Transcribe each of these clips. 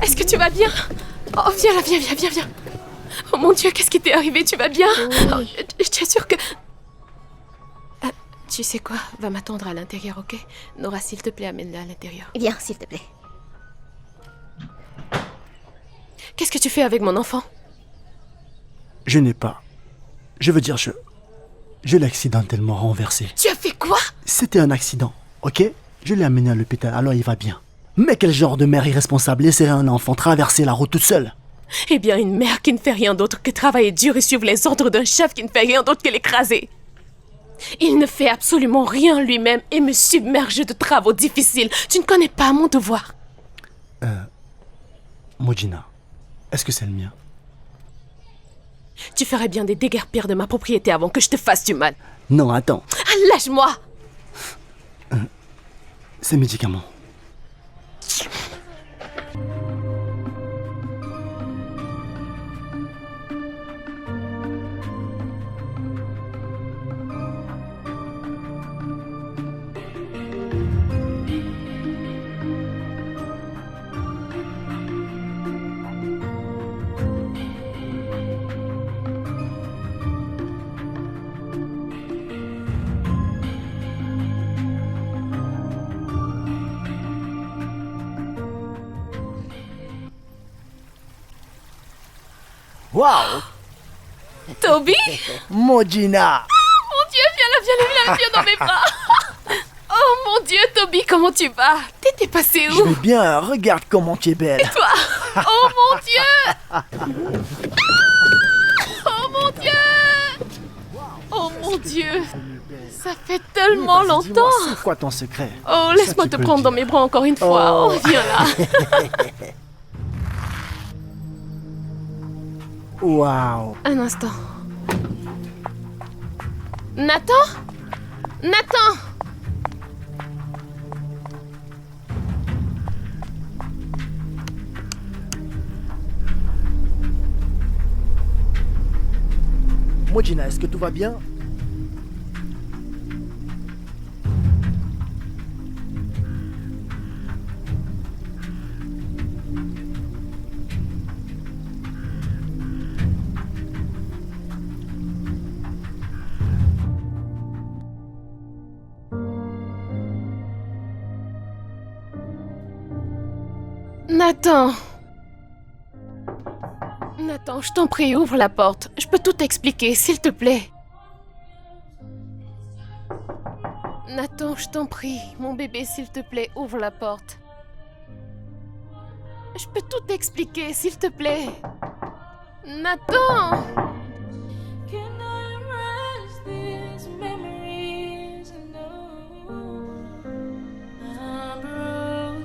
Est-ce que tu vas bien? Oh, viens là, viens. Oh mon Dieu, qu'est-ce qui t'est arrivé? Tu vas bien? Oh, je suis sûre que... tu sais quoi? Va m'attendre à l'intérieur, ok? Nora, s'il te plaît, amène-la à l'intérieur. Viens, s'il te plaît. Qu'est-ce que tu fais avec mon enfant? Je n'ai pas. Je veux dire, je l'ai accidentellement renversé. Tu as fait quoi? C'était un accident, ok? Je l'ai amené à l'hôpital, alors il va bien. Mais quel genre de mère irresponsable laisserait un enfant traverser la route toute seule? Eh bien, une mère qui ne fait rien d'autre que travailler dur et suivre les ordres d'un chef qui ne fait rien d'autre que l'écraser. Il ne fait absolument rien lui-même et me submerge de travaux difficiles. Tu ne connais pas mon devoir. Mojina, est-ce que c'est le mien? Tu ferais bien des déguerpir de ma propriété avant que je te fasse du mal. Non, attends. Ah, lâche-moi! Ces médicaments. Waouh! Toby? Mojina! Mon Dieu, viens dans mes bras. Oh mon Dieu, Toby, comment tu vas? T'étais passé Je où? vais bien, regarde comment tu es belle. Toi? Oh mon Dieu! Oh mon Dieu! Oh mon Dieu! Ça fait tellement longtemps! Dis-moi, c'est quoi ton secret? Oh, Ça, laisse-moi tu te peux le prendre dans dire. mes bras encore une fois. Oh, viens là. Waouh! Un instant. Nathan? Nathan? Mojina, est-ce que tout va bien? Nathan. Nathan, je t'en prie, ouvre la porte. Je peux tout t'expliquer, s'il te plaît. Nathan, je t'en prie, mon bébé, s'il te plaît, ouvre la porte. Je peux tout t'expliquer, s'il te plaît. Nathan! Can I erase these memories? No, I'm broken,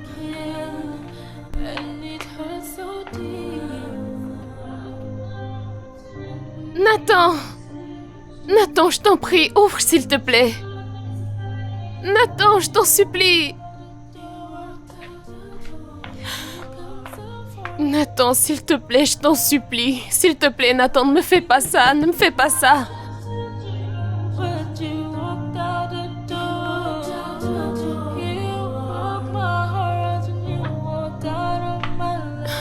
and it hurts so deep. Nathan! Nathan, je t'en prie, ouvre, s'il te plaît. Nathan, je t'en supplie. Nathan, s'il te plaît, je t'en supplie. S'il te plaît, Nathan, ne me fais pas ça, ne me fais pas ça. When you walked out the door, you broke my heart and you walked out of my life.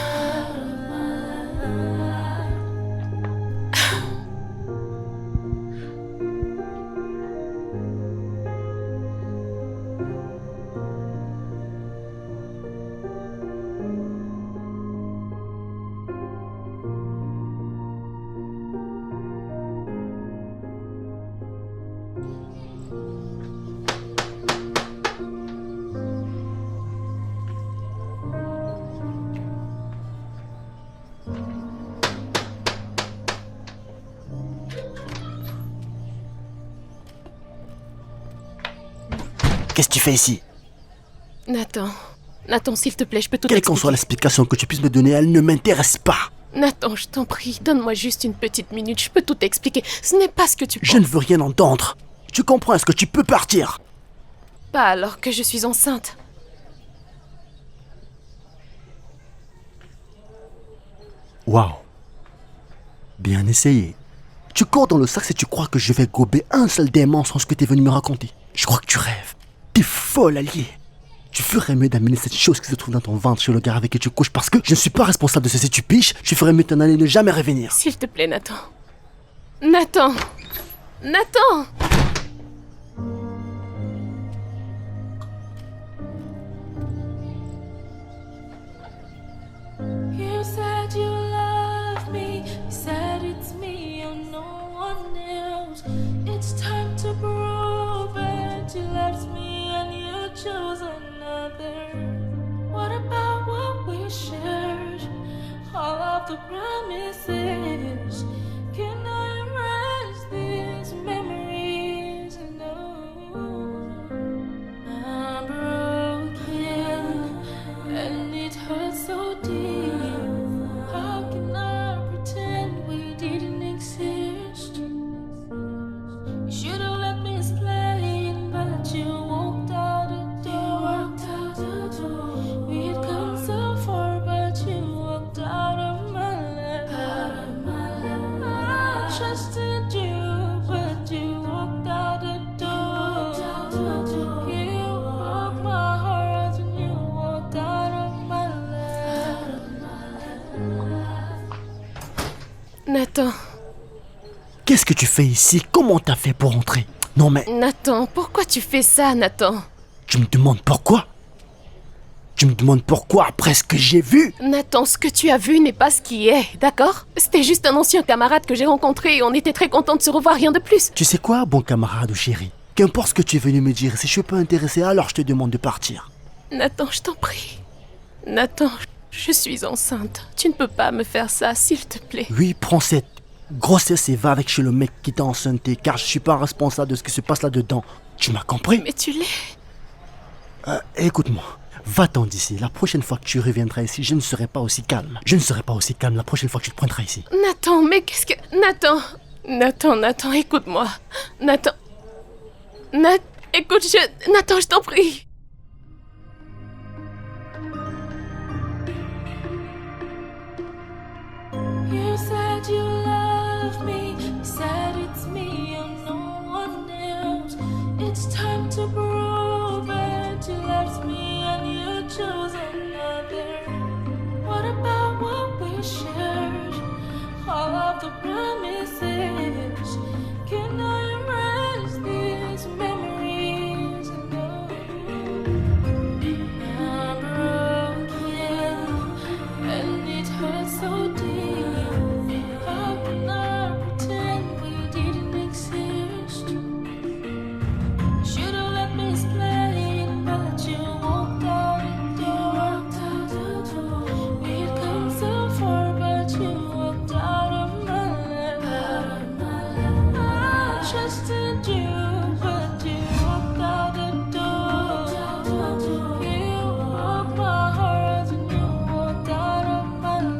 Qu'est-ce que tu fais ici? Nathan, Nathan, s'il te plaît, je peux tout Quelle expliquer. qu'en soit l'explication que tu puisses me donner, elle ne m'intéresse pas. Nathan, je t'en prie, donne-moi juste une petite minute, je peux tout expliquer. Ce n'est pas ce que tu penses. Je ne veux rien entendre. Tu comprends? Est-ce que tu peux partir? Pas alors que je suis enceinte. Waouh. Bien essayé. Tu cours dans le sac si tu crois que je vais gober un seul des mensonges que t'es venu me raconter. Je crois que tu rêves. T'es folle, alliée. Tu ferais mieux d'amener cette chose qui se trouve dans ton ventre chez le gars avec qui tu couches parce que je ne suis pas responsable de ceci, tu piches. Tu ferais mieux d'en aller ne jamais revenir. S'il te plaît, Nathan. Nathan! Nathan! You said you love me. You said it's me and no one else. It's time to prove it. You left me and you chose another. What about what we shared? All of the promises. Can I erase these memories? No. I'm broken and it hurts so deep. How can I pretend we didn't exist? You should have let me explain, but you walked out the door. We had come so far, but you walked out of my life. I trusted you, but you walked out the door. You broke my heart and you walked out of my life. Nathan. Qu'est-ce que tu fais ici? Comment t'as fait pour entrer? Non mais, Nathan, pourquoi tu fais ça, Nathan? tu me demandes pourquoi? Tu me demandes pourquoi après ce que j'ai vu? Nathan, ce que tu as vu n'est pas ce qui est, d'accord? C'était juste un ancien camarade que j'ai rencontré et on était très contents de se revoir, rien de plus. Tu sais quoi, bon camarade ou chéri? Qu'importe ce que tu es venu me dire, si je suis pas intéressé, alors je te demande de partir. Nathan, je t'en prie. Nathan, je suis enceinte. Tu ne peux pas me faire ça, s'il te plaît. Oui, prends cette grossesse et va avec chez le mec qui t'a enceinté, car je suis pas responsable de ce qui se passe là-dedans. Tu m'as compris? Mais tu l'es. Écoute-moi, va-t'en d'ici. La prochaine fois que tu reviendras ici, je ne serai pas aussi calme. Je ne serai pas aussi calme la prochaine fois que tu te pointeras ici. Nathan, mais qu'est-ce que... Nathan, écoute-moi. Nathan... Écoute, Nathan, je t'en prie. You said you love me. You said it's me and no one else. It's time to prove it. You left me and you chose another. What about what we shared? All of the promises. Can I erase these memories? No. I'm broken and it hurts so deep. How can I pretend we didn't exist? You should have let me explain, but you walked out the door. We had come so far, but you walked out of my life. I trusted you, but you walked out the door. You broke my heart and you walked out of my life.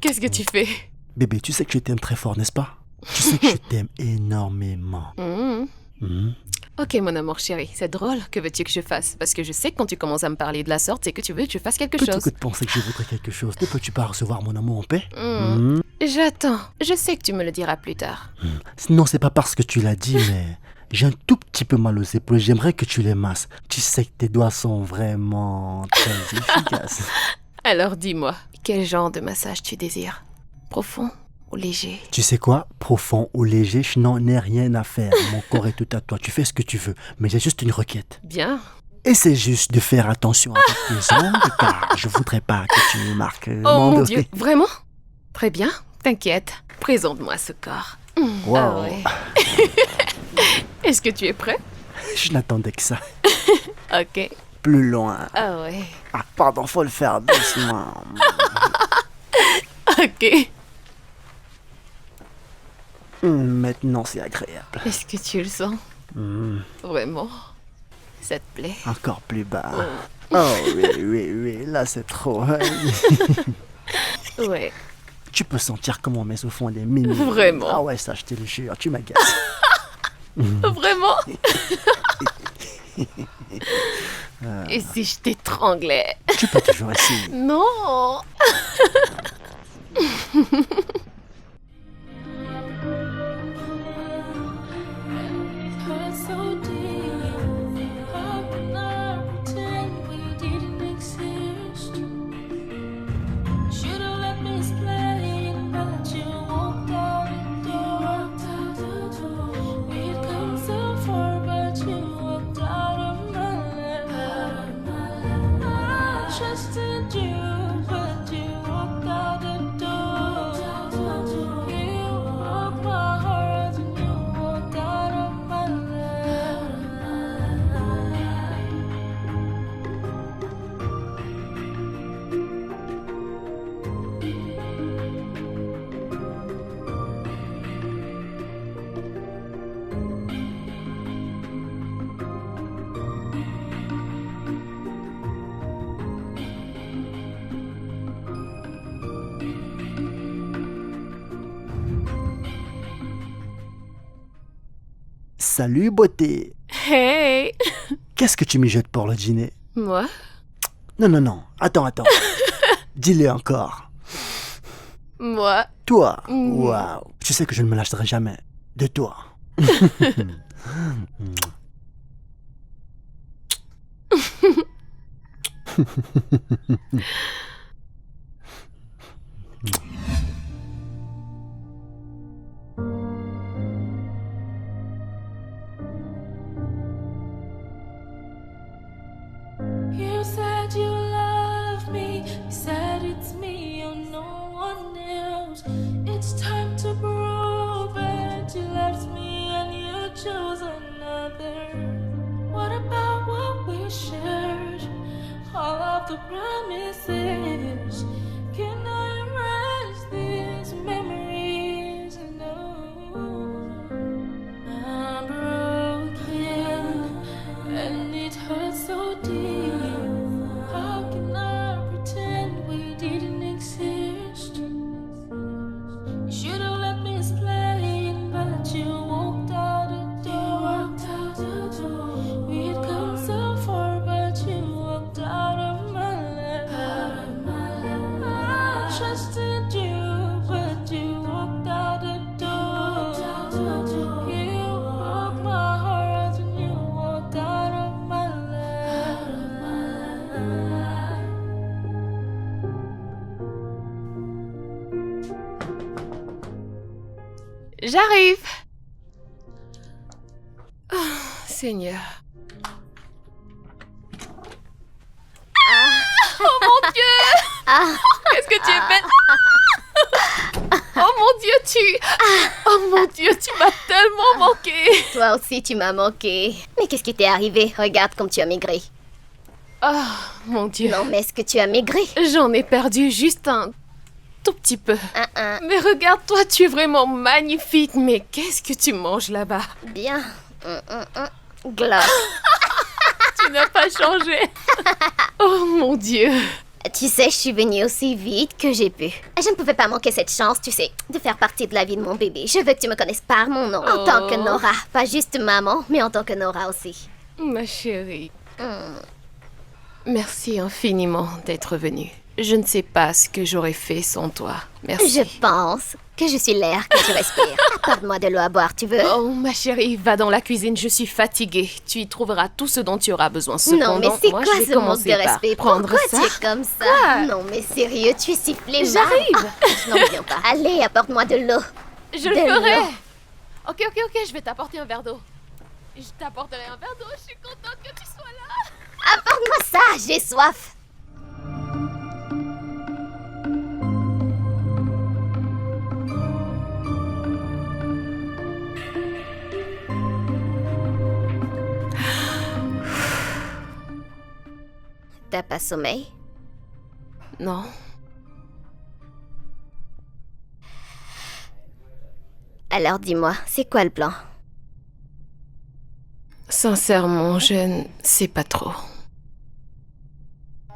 Qu'est-ce que tu fais? Bébé, tu sais que je t'aime très fort, n'est-ce pas? Tu sais que je t'aime énormément. Ok, mon amour chéri, c'est drôle. Que veux-tu que je fasse? Parce que je sais que quand tu commences à me parler de la sorte, c'est que tu veux que je fasse quelque Plutôt chose. que de penser que je voudrais quelque chose, ne peux-tu pas recevoir mon amour en paix? J'attends. Je sais que tu me le diras plus tard. Non, c'est pas parce que tu l'as dit, mais j'ai un tout petit peu mal aux épaules. J'aimerais que tu les masses. Tu sais que tes doigts sont vraiment très efficaces. Alors dis-moi, quel genre de massage tu désires? Profond ou léger? Tu sais quoi? Profond ou léger, je n'en ai rien à faire. Mon corps est tout à toi. Tu fais ce que tu veux, mais j'ai juste une requête. Bien. Essaie juste de faire attention avec tes ongles, car je voudrais pas que tu marques Oh mon dos. Dieu, vraiment? Très bien, t'inquiète. Présente-moi ce corps. Wow. Ah ouais. Est-ce que tu es prêt? Je n'attendais que ça. Ok. Plus loin. Ah ouais. Ah, pardon, faut le faire doucement. Ok. Maintenant, c'est agréable. Est-ce que tu le sens? Vraiment? Ça te plaît? Encore plus bas. Oh oui, là c'est trop. Ouais. Tu peux sentir comment mes os font des mini. Vraiment? Ah ouais, ça je te le jure, tu m'agaces. Vraiment? Et si je t'étranglais? Tu peux toujours essayer. Non! Hurt so deep. How can I pretend we didn't exist? Should've let me explain, but you walked out the door. We'd come so far, but you walked out of my life. I trusted you, but you walked out the door. You broke my heart and you walked out of my life. Salut beauté. Hey! Qu'est-ce que tu mijotes pour le dîner? Moi? Non. Attends. Dis-le encore. Moi? Toi. Waouh. Tu sais que je ne me lâcherai jamais de toi. You said you love me, you said it's me or no one else. It's time to prove it. You left me and you chose another. What about what we shared? All of the promises. Can I erase these memories? No. I'm broken and it hurts so deep. How can I pretend we didn't exist? You should've let me explain, but you walked out the door. We'd come so far, but you walked out of my life. I trusted you, but you walked out the door. You broke my heart and you walked out of my life. J'arrive! Oh, Seigneur. Oh mon Dieu! Qu'est-ce que tu es belle! Oh mon Dieu, Oh mon Dieu, tu m'as tellement manqué! Toi aussi, tu m'as manqué. Mais qu'est-ce qui t'est arrivé? Regarde comme tu as maigri. Oh mon Dieu. Non, mais est-ce que tu as maigri? J'en ai perdu juste un tout petit peu. Mais regarde, toi, tu es vraiment magnifique. Mais qu'est-ce que tu manges là-bas? Bien. Glock. Tu n'as pas changé. Oh mon Dieu. Tu sais, je suis venue aussi vite que j'ai pu. Je ne pouvais pas manquer cette chance, tu sais, de faire partie de la vie de mon bébé. Je veux que tu me connaisses par mon nom, en tant que Nora. Pas juste maman, mais en tant que Nora aussi. Ma chérie. Merci infiniment d'être venue. Je ne sais pas ce que j'aurais fait sans toi. Merci. Je pense que je suis l'air que tu respires. Apporte-moi de l'eau à boire, tu veux? Oh, ma chérie, va dans la cuisine, je suis fatiguée. Tu y trouveras tout ce dont tu auras besoin. Non, mais c'est moi, quoi je vais ce manque commencer de par respect? prendre Pourquoi ça. tu es comme ça? Quoi? Non, mais sérieux, tu es sifflé mal. J'arrive. Je n'en reviens pas. Allez, apporte-moi de l'eau. Je le De ferai. l'eau. Ok, je vais t'apporter un verre d'eau. Je t'apporterai un verre d'eau, je suis contente que tu sois là. Apporte-moi ça, j'ai soif. T'as pas sommeil? Non. Alors dis-moi, c'est quoi le plan? Sincèrement, je ne sais pas trop.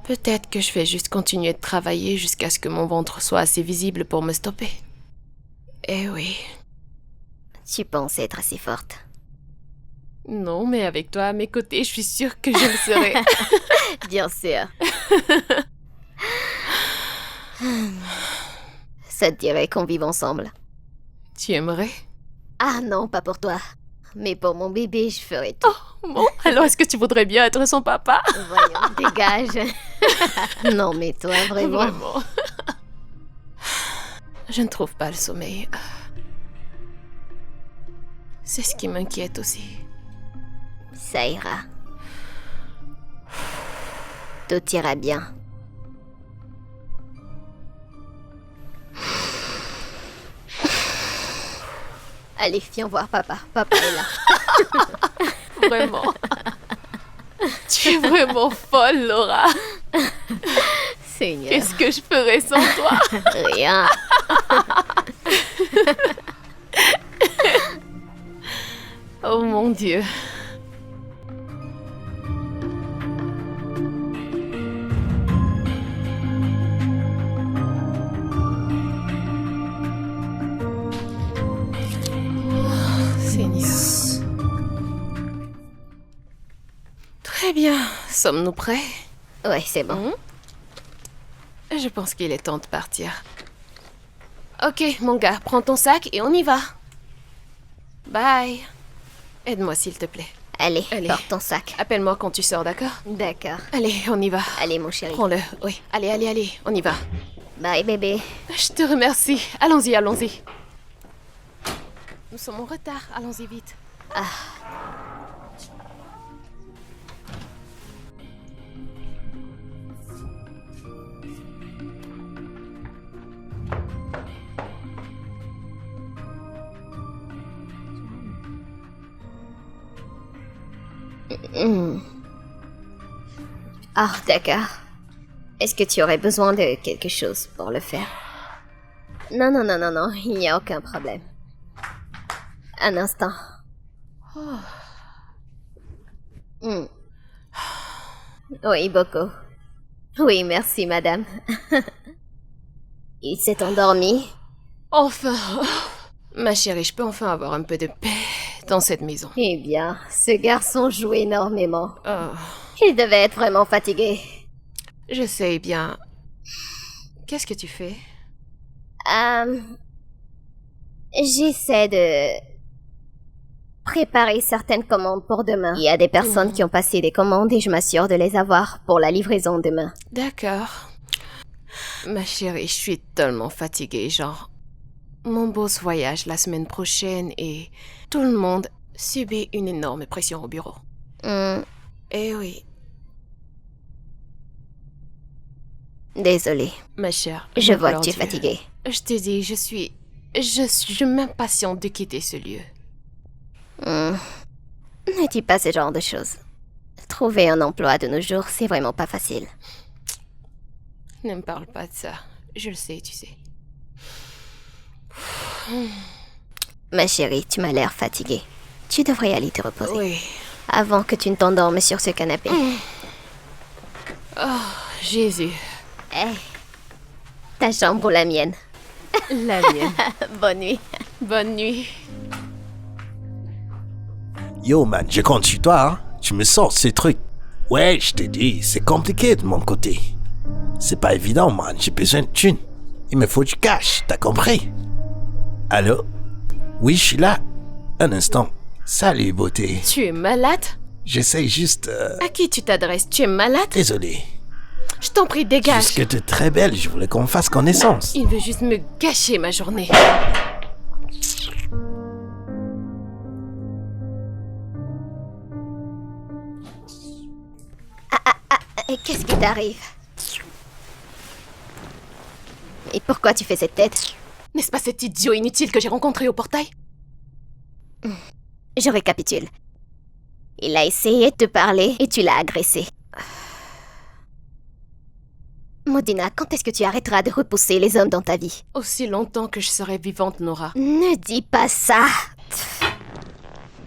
Peut-être que je vais juste continuer de travailler jusqu'à ce que mon ventre soit assez visible pour me stopper. Eh oui. Tu penses être assez forte? Non, mais avec toi à mes côtés, je suis sûre que je le serai. Bien sûr. Ça te dirait qu'on vive ensemble? Tu aimerais? Ah non, pas pour toi. Mais pour mon bébé, je ferai tout. Bon, alors est-ce que tu voudrais bien être son papa? Voyons, dégage. Non, mais toi, vraiment. Vraiment. Je ne trouve pas le sommeil. C'est ce qui m'inquiète aussi. Ça ira. Tout ira bien. Allez, viens voir papa. Papa est là. Vraiment. Tu es vraiment folle, Laura. Seigneur. Qu'est-ce que je ferais sans toi? Rien. Oh mon Dieu. Seigneur. Très bien. Sommes-nous prêts? Ouais, c'est bon. Je pense qu'il est temps de partir. Ok, mon gars, prends ton sac et on y va. Bye. Aide-moi s'il te plaît. Allez, Allez. porte ton sac. Appelle-moi quand tu sors, d'accord? D'accord. Allez, on y va. Allez, mon chéri. Prends-le, oui. Allez, on y va. Bye, bébé. Je te remercie. Allons-y. Nous sommes en retard, allons-y vite. Ah, d'accord. Est-ce que tu aurais besoin de quelque chose pour le faire? Non, il n'y a aucun problème. Un instant. Oui, beaucoup. Oui, merci, madame. Il s'est endormi? Enfin. Ma chérie, je peux enfin avoir un peu de paix dans cette maison. Eh bien, ce garçon joue énormément. Oh, Il devait être vraiment fatigué. je sais bien. Qu'est-ce que tu fais? J'essaie de préparer certaines commandes pour demain. Il y a des personnes qui ont passé des commandes et je m'assure de les avoir pour la livraison demain. D'accord. Ma chérie, je suis tellement fatiguée, genre... Mon boss voyage la semaine prochaine et tout le monde subit une énorme pression au bureau. Eh oui, Désolée. ma chère. Je vois m'implore que tu es Dieu. fatiguée. Je te dis, je m'impatiente de quitter ce lieu. Ne dis pas ce genre de choses. Trouver un emploi de nos jours, c'est vraiment pas facile. Ne me parle pas de ça. Je le sais, tu sais. Ma chérie, tu m'as l'air fatiguée. Tu devrais aller te reposer. Oui. Avant que tu ne t'endormes sur ce canapé. Jésus. Eh, ta chambre ou la mienne? La mienne. Bonne nuit. Bonne nuit. Yo man, je compte sur toi, hein. Tu me sors ces trucs. Ouais, je te dis, c'est compliqué de mon côté. C'est pas évident, man. J'ai besoin de thunes. Il me faut du cash, t'as compris? Allô? Oui, je suis là. Un instant. Salut, beauté. Tu es malade? J'essaye juste... À qui tu t'adresses? Tu es malade? Désolé. Je t'en prie, dégage. Juste que t'es très belle, je voulais qu'on fasse connaissance. Il veut juste me gâcher ma journée. Qu'est-ce qui t'arrive? Et pourquoi tu fais cette tête? N'est-ce pas cet idiot inutile que j'ai rencontré au portail? Je récapitule. Il a essayé de te parler et tu l'as agressé. Modina, quand est-ce que tu arrêteras de repousser les hommes dans ta vie? Aussi longtemps que je serai vivante, Nora. Ne dis pas ça.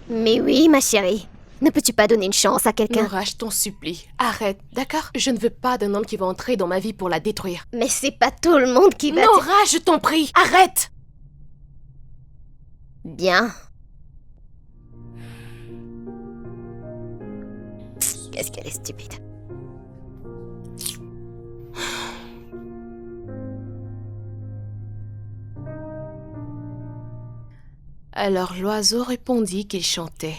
Mais oui, ma chérie. Ne peux-tu pas donner une chance à quelqu'un? Nora, je t'en supplie. Arrête, d'accord? Je ne veux pas d'un homme qui va entrer dans ma vie pour la détruire. Mais c'est pas tout le monde qui va... Nora, je t'en prie, arrête! Bien. Qu'est-ce qu'elle est stupide. Alors l'oiseau répondit qu'il chantait.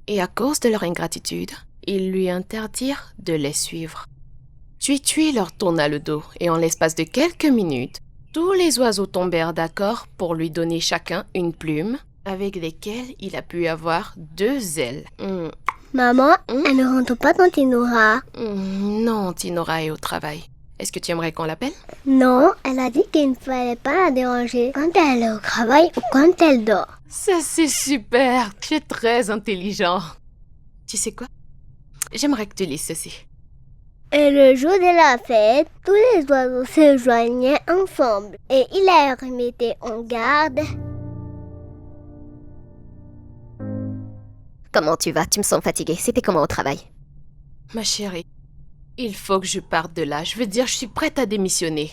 Et à cause de leur ingratitude, ils lui interdirent de les suivre. Tui leur tourna le dos, et en l'espace de quelques minutes, tous les oiseaux tombèrent d'accord pour lui donner chacun une plume, avec lesquelles il a pu avoir 2 ailes. Maman, elle ne rentre pas dans Tinora. Non, Tinora est au travail. Est-ce que tu aimerais qu'on l'appelle? Non, elle a dit qu'il ne fallait pas la déranger quand elle est au travail ou quand elle dort. Ça, c'est super. Tu es très intelligent. Tu sais quoi? J'aimerais que tu lises ceci. Et le jour de la fête, tous les oiseaux se joignaient ensemble et il les remettait en garde. Comment tu vas? Tu me sens fatiguée. C'était comment au travail? Ma chérie, il faut que je parte de là. Je veux dire, je suis prête à démissionner.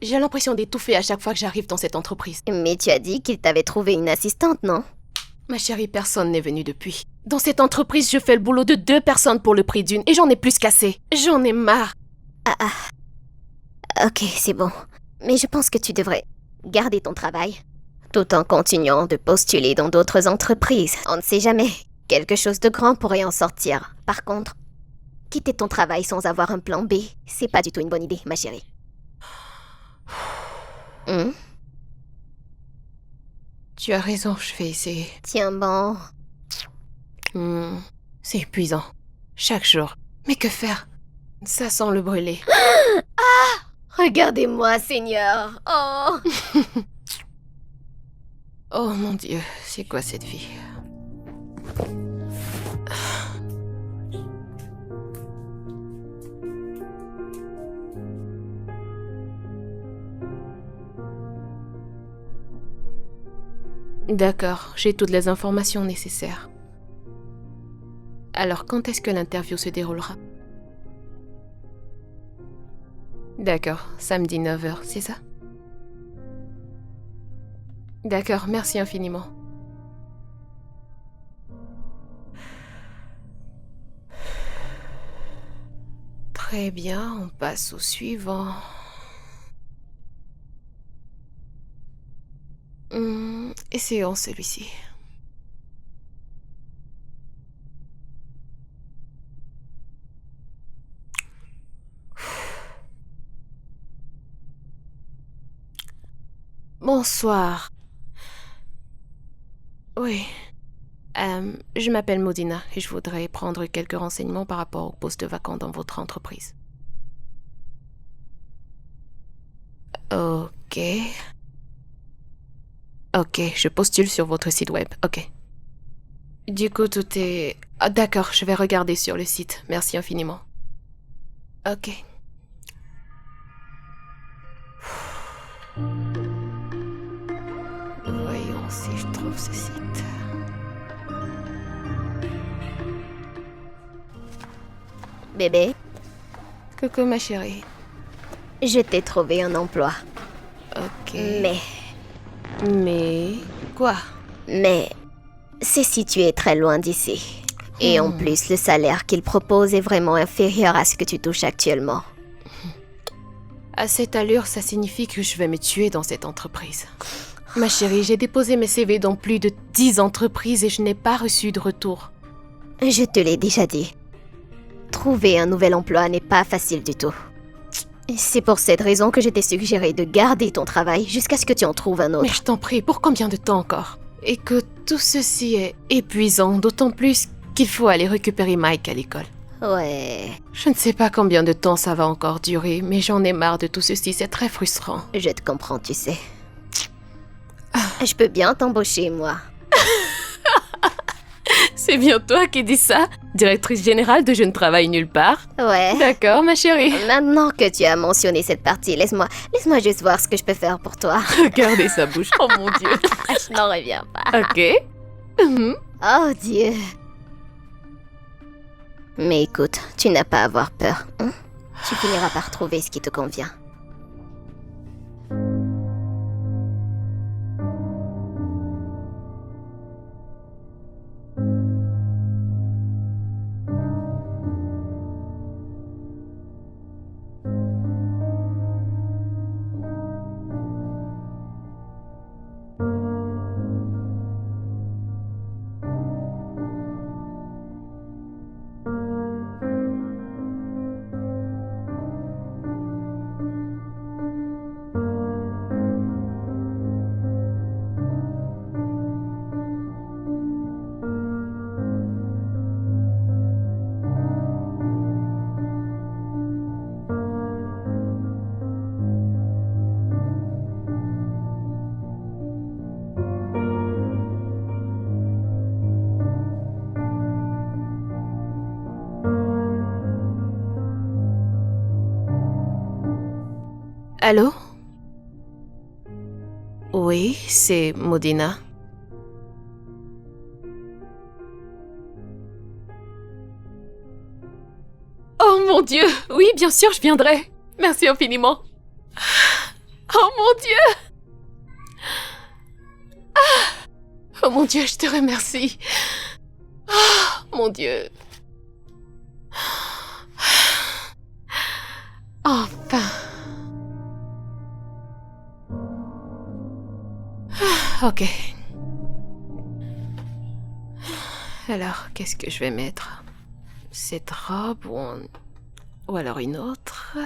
J'ai l'impression d'étouffer à chaque fois que j'arrive dans cette entreprise. Mais tu as dit qu'il t'avait trouvé une assistante, non? Ma chérie, personne n'est venu depuis. Dans cette entreprise, je fais le boulot de 2 personnes pour le prix d'une et j'en ai plus qu'assez. J'en ai marre. Ok, c'est bon. Mais je pense que tu devrais garder ton travail, tout en continuant de postuler dans d'autres entreprises. On ne sait jamais. Quelque chose de grand pourrait en sortir. Par contre, quitter ton travail sans avoir un plan B, c'est pas du tout une bonne idée, ma chérie. Tu as raison, je vais essayer. Tiens bon. C'est épuisant. Chaque jour. Mais que faire? Ça sent le brûler. Regardez-moi, Seigneur. Oh. Oh mon Dieu, c'est quoi cette vie? D'accord, j'ai toutes les informations nécessaires. Alors, quand est-ce que l'interview se déroulera? D'accord, samedi 9h, c'est ça? D'accord, merci infiniment. Très bien, on passe au suivant. Essayons celui-ci. Bonsoir. Oui. Je m'appelle Modina et je voudrais prendre quelques renseignements par rapport au poste vacant dans votre entreprise. Ok. Ok, je postule sur votre site web. Ok. Du coup, tout est... Ah, d'accord, je vais regarder sur le site. Merci infiniment. Ok. Voyons si je trouve ce site. Bébé, Coucou ma chérie. Je t'ai trouvé un emploi. Ok. Mais Quoi? c'est situé très loin d'ici. Et en plus, le salaire qu'il propose est vraiment inférieur à ce que tu touches actuellement. À cette allure, ça signifie que je vais me tuer dans cette entreprise. Ma chérie, j'ai déposé mes CV dans plus de 10 entreprises et je n'ai pas reçu de retour. Je te l'ai déjà dit. Trouver un nouvel emploi n'est pas facile du tout. C'est pour cette raison que je t'ai suggéré de garder ton travail jusqu'à ce que tu en trouves un Mais autre. je t'en prie, pour combien de temps encore? Et que tout ceci est épuisant, d'autant plus qu'il faut aller récupérer Mike à l'école. Ouais, Je ne sais pas combien de temps ça va encore durer, mais j'en ai marre de tout ceci, c'est très frustrant. je te comprends, tu sais. Je peux bien t'embaucher, moi. C'est bien toi qui dis ça? Directrice générale de Je ne travaille nulle part? Ouais. D'accord, ma chérie. Maintenant que tu as mentionné cette partie, laisse-moi juste voir ce que je peux faire pour toi. Regardez sa bouche. Oh mon Dieu. Je n'en reviens pas. Ok. Mhm. Oh Dieu. Mais écoute, tu n'as pas à avoir peur, hein? Tu finiras par trouver ce qui te convient. Allô? Oui, c'est Modina. Oh mon Dieu! Oui, bien sûr, je viendrai. Merci infiniment. Oh mon Dieu! Oh mon Dieu, je te remercie. Oh mon Dieu. Enfin. Ok. Alors, qu'est-ce que je vais mettre? Cette robe ou alors une autre?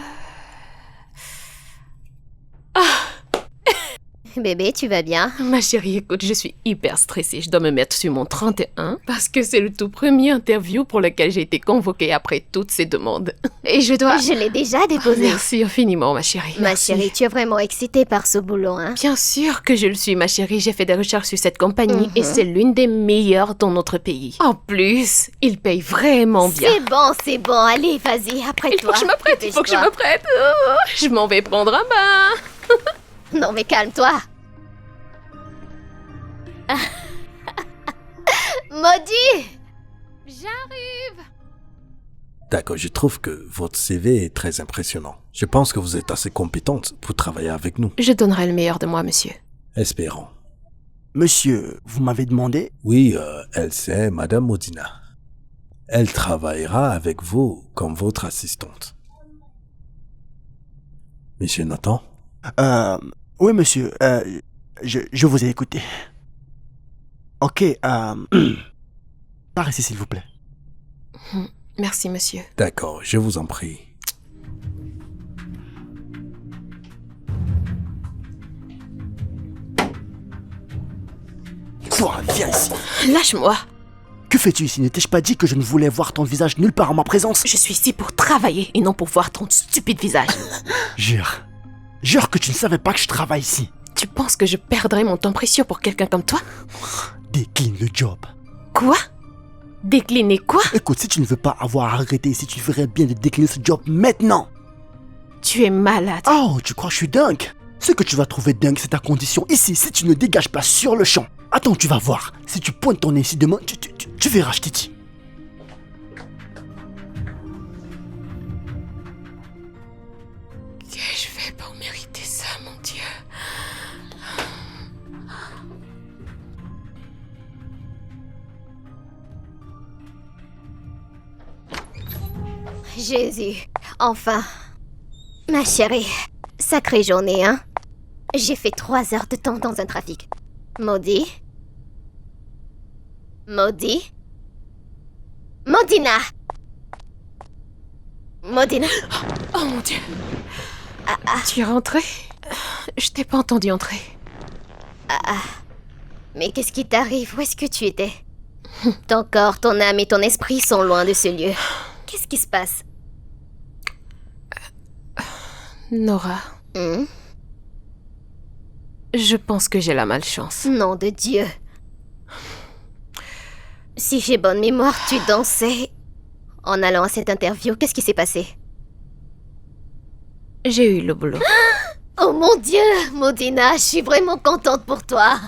Bébé, tu vas bien? Ma chérie, écoute, je suis hyper stressée. Je dois me mettre sur mon 31 parce que c'est le tout premier interview pour lequel j'ai été convoquée après toutes ces demandes. Et je dois... Je l'ai déjà déposé. Merci infiniment, ma chérie. Ma Merci. chérie, tu es vraiment excitée par ce boulot, hein? Bien sûr que je le suis, ma chérie. J'ai fait des recherches sur cette compagnie et c'est l'une des meilleures dans notre pays. En plus, ils payent vraiment bien. C'est bon, allez, vas-y, après Il faut que je me prête, il faut que je me prête. Oh, je m'en vais prendre un bain. Non mais calme-toi. Maudit! J'arrive. D'accord, je trouve que votre CV est très impressionnant. Je pense que vous êtes assez compétente pour travailler avec nous. Je donnerai le meilleur de moi, monsieur. Espérons. Monsieur, vous m'avez demandé? Oui, elle c'est Madame Modina. Elle travaillera avec vous comme votre assistante. Monsieur Nathan? Oui, monsieur, je vous ai écouté. Ok, par ici, s'il vous plaît. Merci, monsieur. D'accord, je vous en prie. Toi, viens ici. Lâche-moi. Que fais-tu ici? Ne t'ai-je pas dit que je ne voulais voir ton visage nulle part en ma présence? Je suis ici pour travailler et non pour voir ton stupide visage. Jure. Jure que tu ne savais pas que je travaille ici. Tu penses que je perdrais mon temps précieux pour quelqu'un comme toi? Décline le job. Quoi? Décliner quoi? Écoute, si tu ne veux pas avoir arrêté ici, tu ferais bien de décliner ce job maintenant. Tu es malade. Oh, tu crois que je suis dingue? Ce que tu vas trouver dingue, c'est ta condition ici si tu ne dégages pas sur le champ. Attends, tu vas voir. Si tu pointes ton nez ici demain, tu verras, je t'ai dit. Que je Jésus, enfin. Ma chérie, sacrée journée, hein? J'ai fait 3 heures de temps dans un trafic. Maudit. Maudit. Maudina! Maudina? Oh mon Dieu. Tu es rentrée? Je t'ai pas entendu entrer. Mais qu'est-ce qui t'arrive? Où est-ce que tu étais? Ton corps, ton âme et ton esprit sont loin de ce lieu. Qu'est-ce qui se passe? Nora, Hmm? je pense que j'ai la malchance. Nom de Dieu. Si j'ai bonne mémoire, tu dansais en allant à cette interview. Qu'est-ce qui s'est passé? J'ai eu le boulot. Oh mon Dieu, Maudina, je suis vraiment contente pour toi.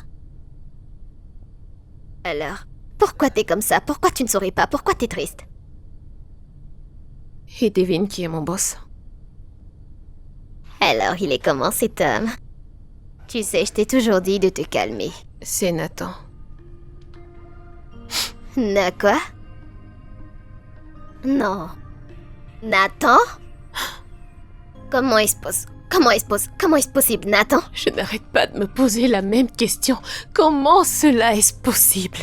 Alors, pourquoi t'es comme ça? Pourquoi tu ne souris pas? Pourquoi t'es triste? Et devine qui est mon boss. Alors, il est comment cet homme? Tu sais, je t'ai toujours dit de te calmer. C'est Nathan. Quoi? Non. Nathan? Comment est-ce possible, Nathan? Je n'arrête pas de me poser la même question. Comment cela est-ce possible?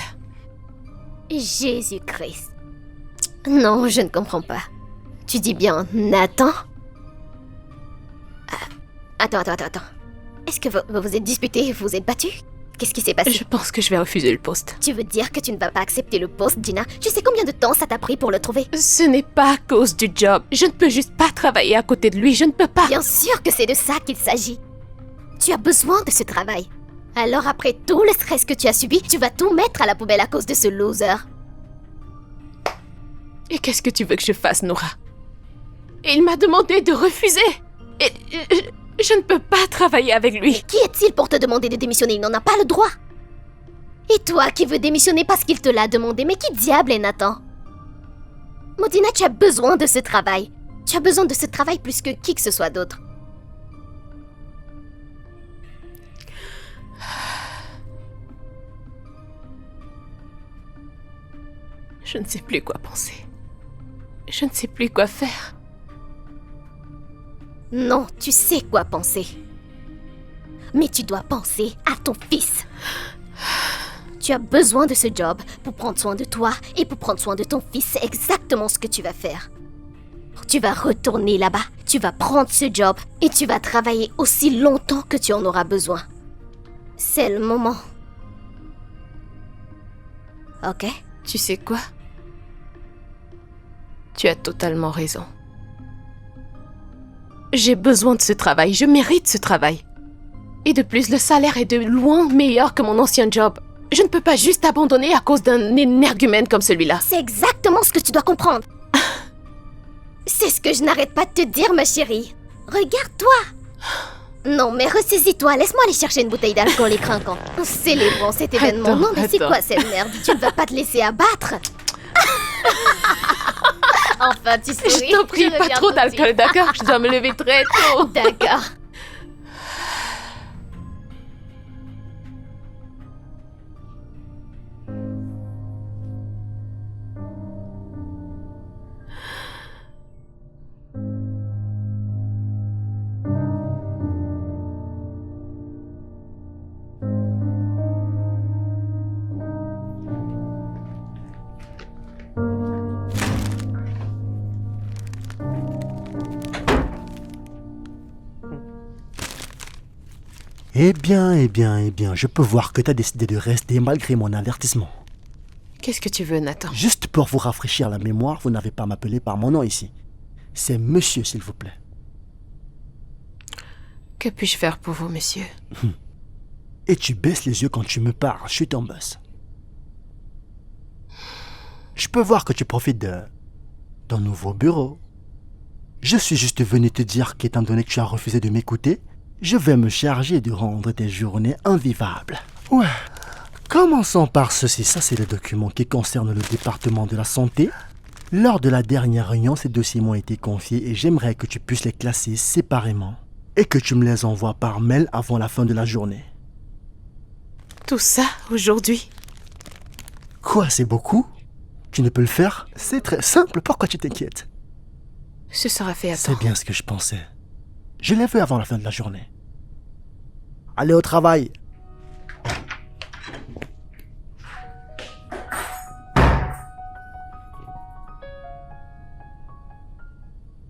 Jésus-Christ. Non, je ne comprends pas. Tu dis bien Nathan? Attends. Est-ce que vous vous êtes disputés, vous vous êtes battus? Qu'est-ce qui s'est passé? Je pense que je vais refuser le poste. Tu veux dire que tu ne vas pas accepter le poste, Gina? Tu sais combien de temps ça t'a pris pour le trouver? Ce n'est pas à cause du job. Je ne peux juste pas travailler à côté de lui. Je ne peux pas. Bien sûr que c'est de ça qu'il s'agit. Tu as besoin de ce travail. Alors après tout le stress que tu as subi, tu vas tout mettre à la poubelle à cause de ce loser. Et qu'est-ce que tu veux que je fasse, Nora? Il m'a demandé de refuser. Et je ne peux pas travailler avec lui. Qui est-il pour te demander de démissionner? Il n'en a pas le droit. Et toi qui veux démissionner parce qu'il te l'a demandé, mais qui diable est Nathan? Maudina, tu as besoin de ce travail. Tu as besoin de ce travail plus que qui que ce soit d'autre. Je ne sais plus quoi penser. Je ne sais plus quoi faire. Non, tu sais quoi penser. Mais tu dois penser à ton fils. Tu as besoin de ce job pour prendre soin de toi et pour prendre soin de ton fils. C'est exactement ce que tu vas faire. Tu vas retourner là-bas, tu vas prendre ce job et tu vas travailler aussi longtemps que tu en auras besoin. C'est le moment. Ok? Tu sais quoi? Tu as totalement raison. J'ai besoin de ce travail, je mérite ce travail. Et de plus, le salaire est de loin meilleur que mon ancien job. Je ne peux pas juste abandonner à cause d'un énergumène comme celui-là. C'est exactement ce que tu dois comprendre. C'est ce que je n'arrête pas de te dire, ma chérie. Regarde-toi. Non, mais ressaisis-toi. Laisse-moi aller chercher une bouteille d'alcool et craquant. Célébrons cet événement. Non, mais c'est quoi cette merde? Tu ne vas pas te laisser abattre. Enfin, tu souris. Je t'en prie, pas trop d'alcool, d'accord? Je dois me lever très tôt. D'accord. Eh bien, je peux voir que t'as décidé de rester malgré mon avertissement. Qu'est-ce que tu veux, Nathan? Juste pour vous rafraîchir la mémoire, vous n'avez pas à m'appeler par mon nom ici. C'est monsieur, s'il vous plaît. Que puis-je faire pour vous, monsieur? Et tu baisses les yeux quand tu me parles, je suis ton boss. Je peux voir que tu profites de ton nouveau bureau. Je suis juste venu te dire qu'étant donné que tu as refusé de m'écouter, je vais me charger de rendre tes journées invivables. Ouais. Commençons par ceci. Ça, c'est le document qui concerne le département de la santé. Lors de la dernière réunion, ces dossiers m'ont été confiés et j'aimerais que tu puisses les classer séparément et que tu me les envoies par mail avant la fin de la journée. Tout ça, aujourd'hui? Quoi, c'est beaucoup? Tu ne peux le faire? C'est très simple, pourquoi tu t'inquiètes? Ce sera fait à temps. C'est bien ce que je pensais. Je l'ai vu avant la fin de la journée. Allez au travail.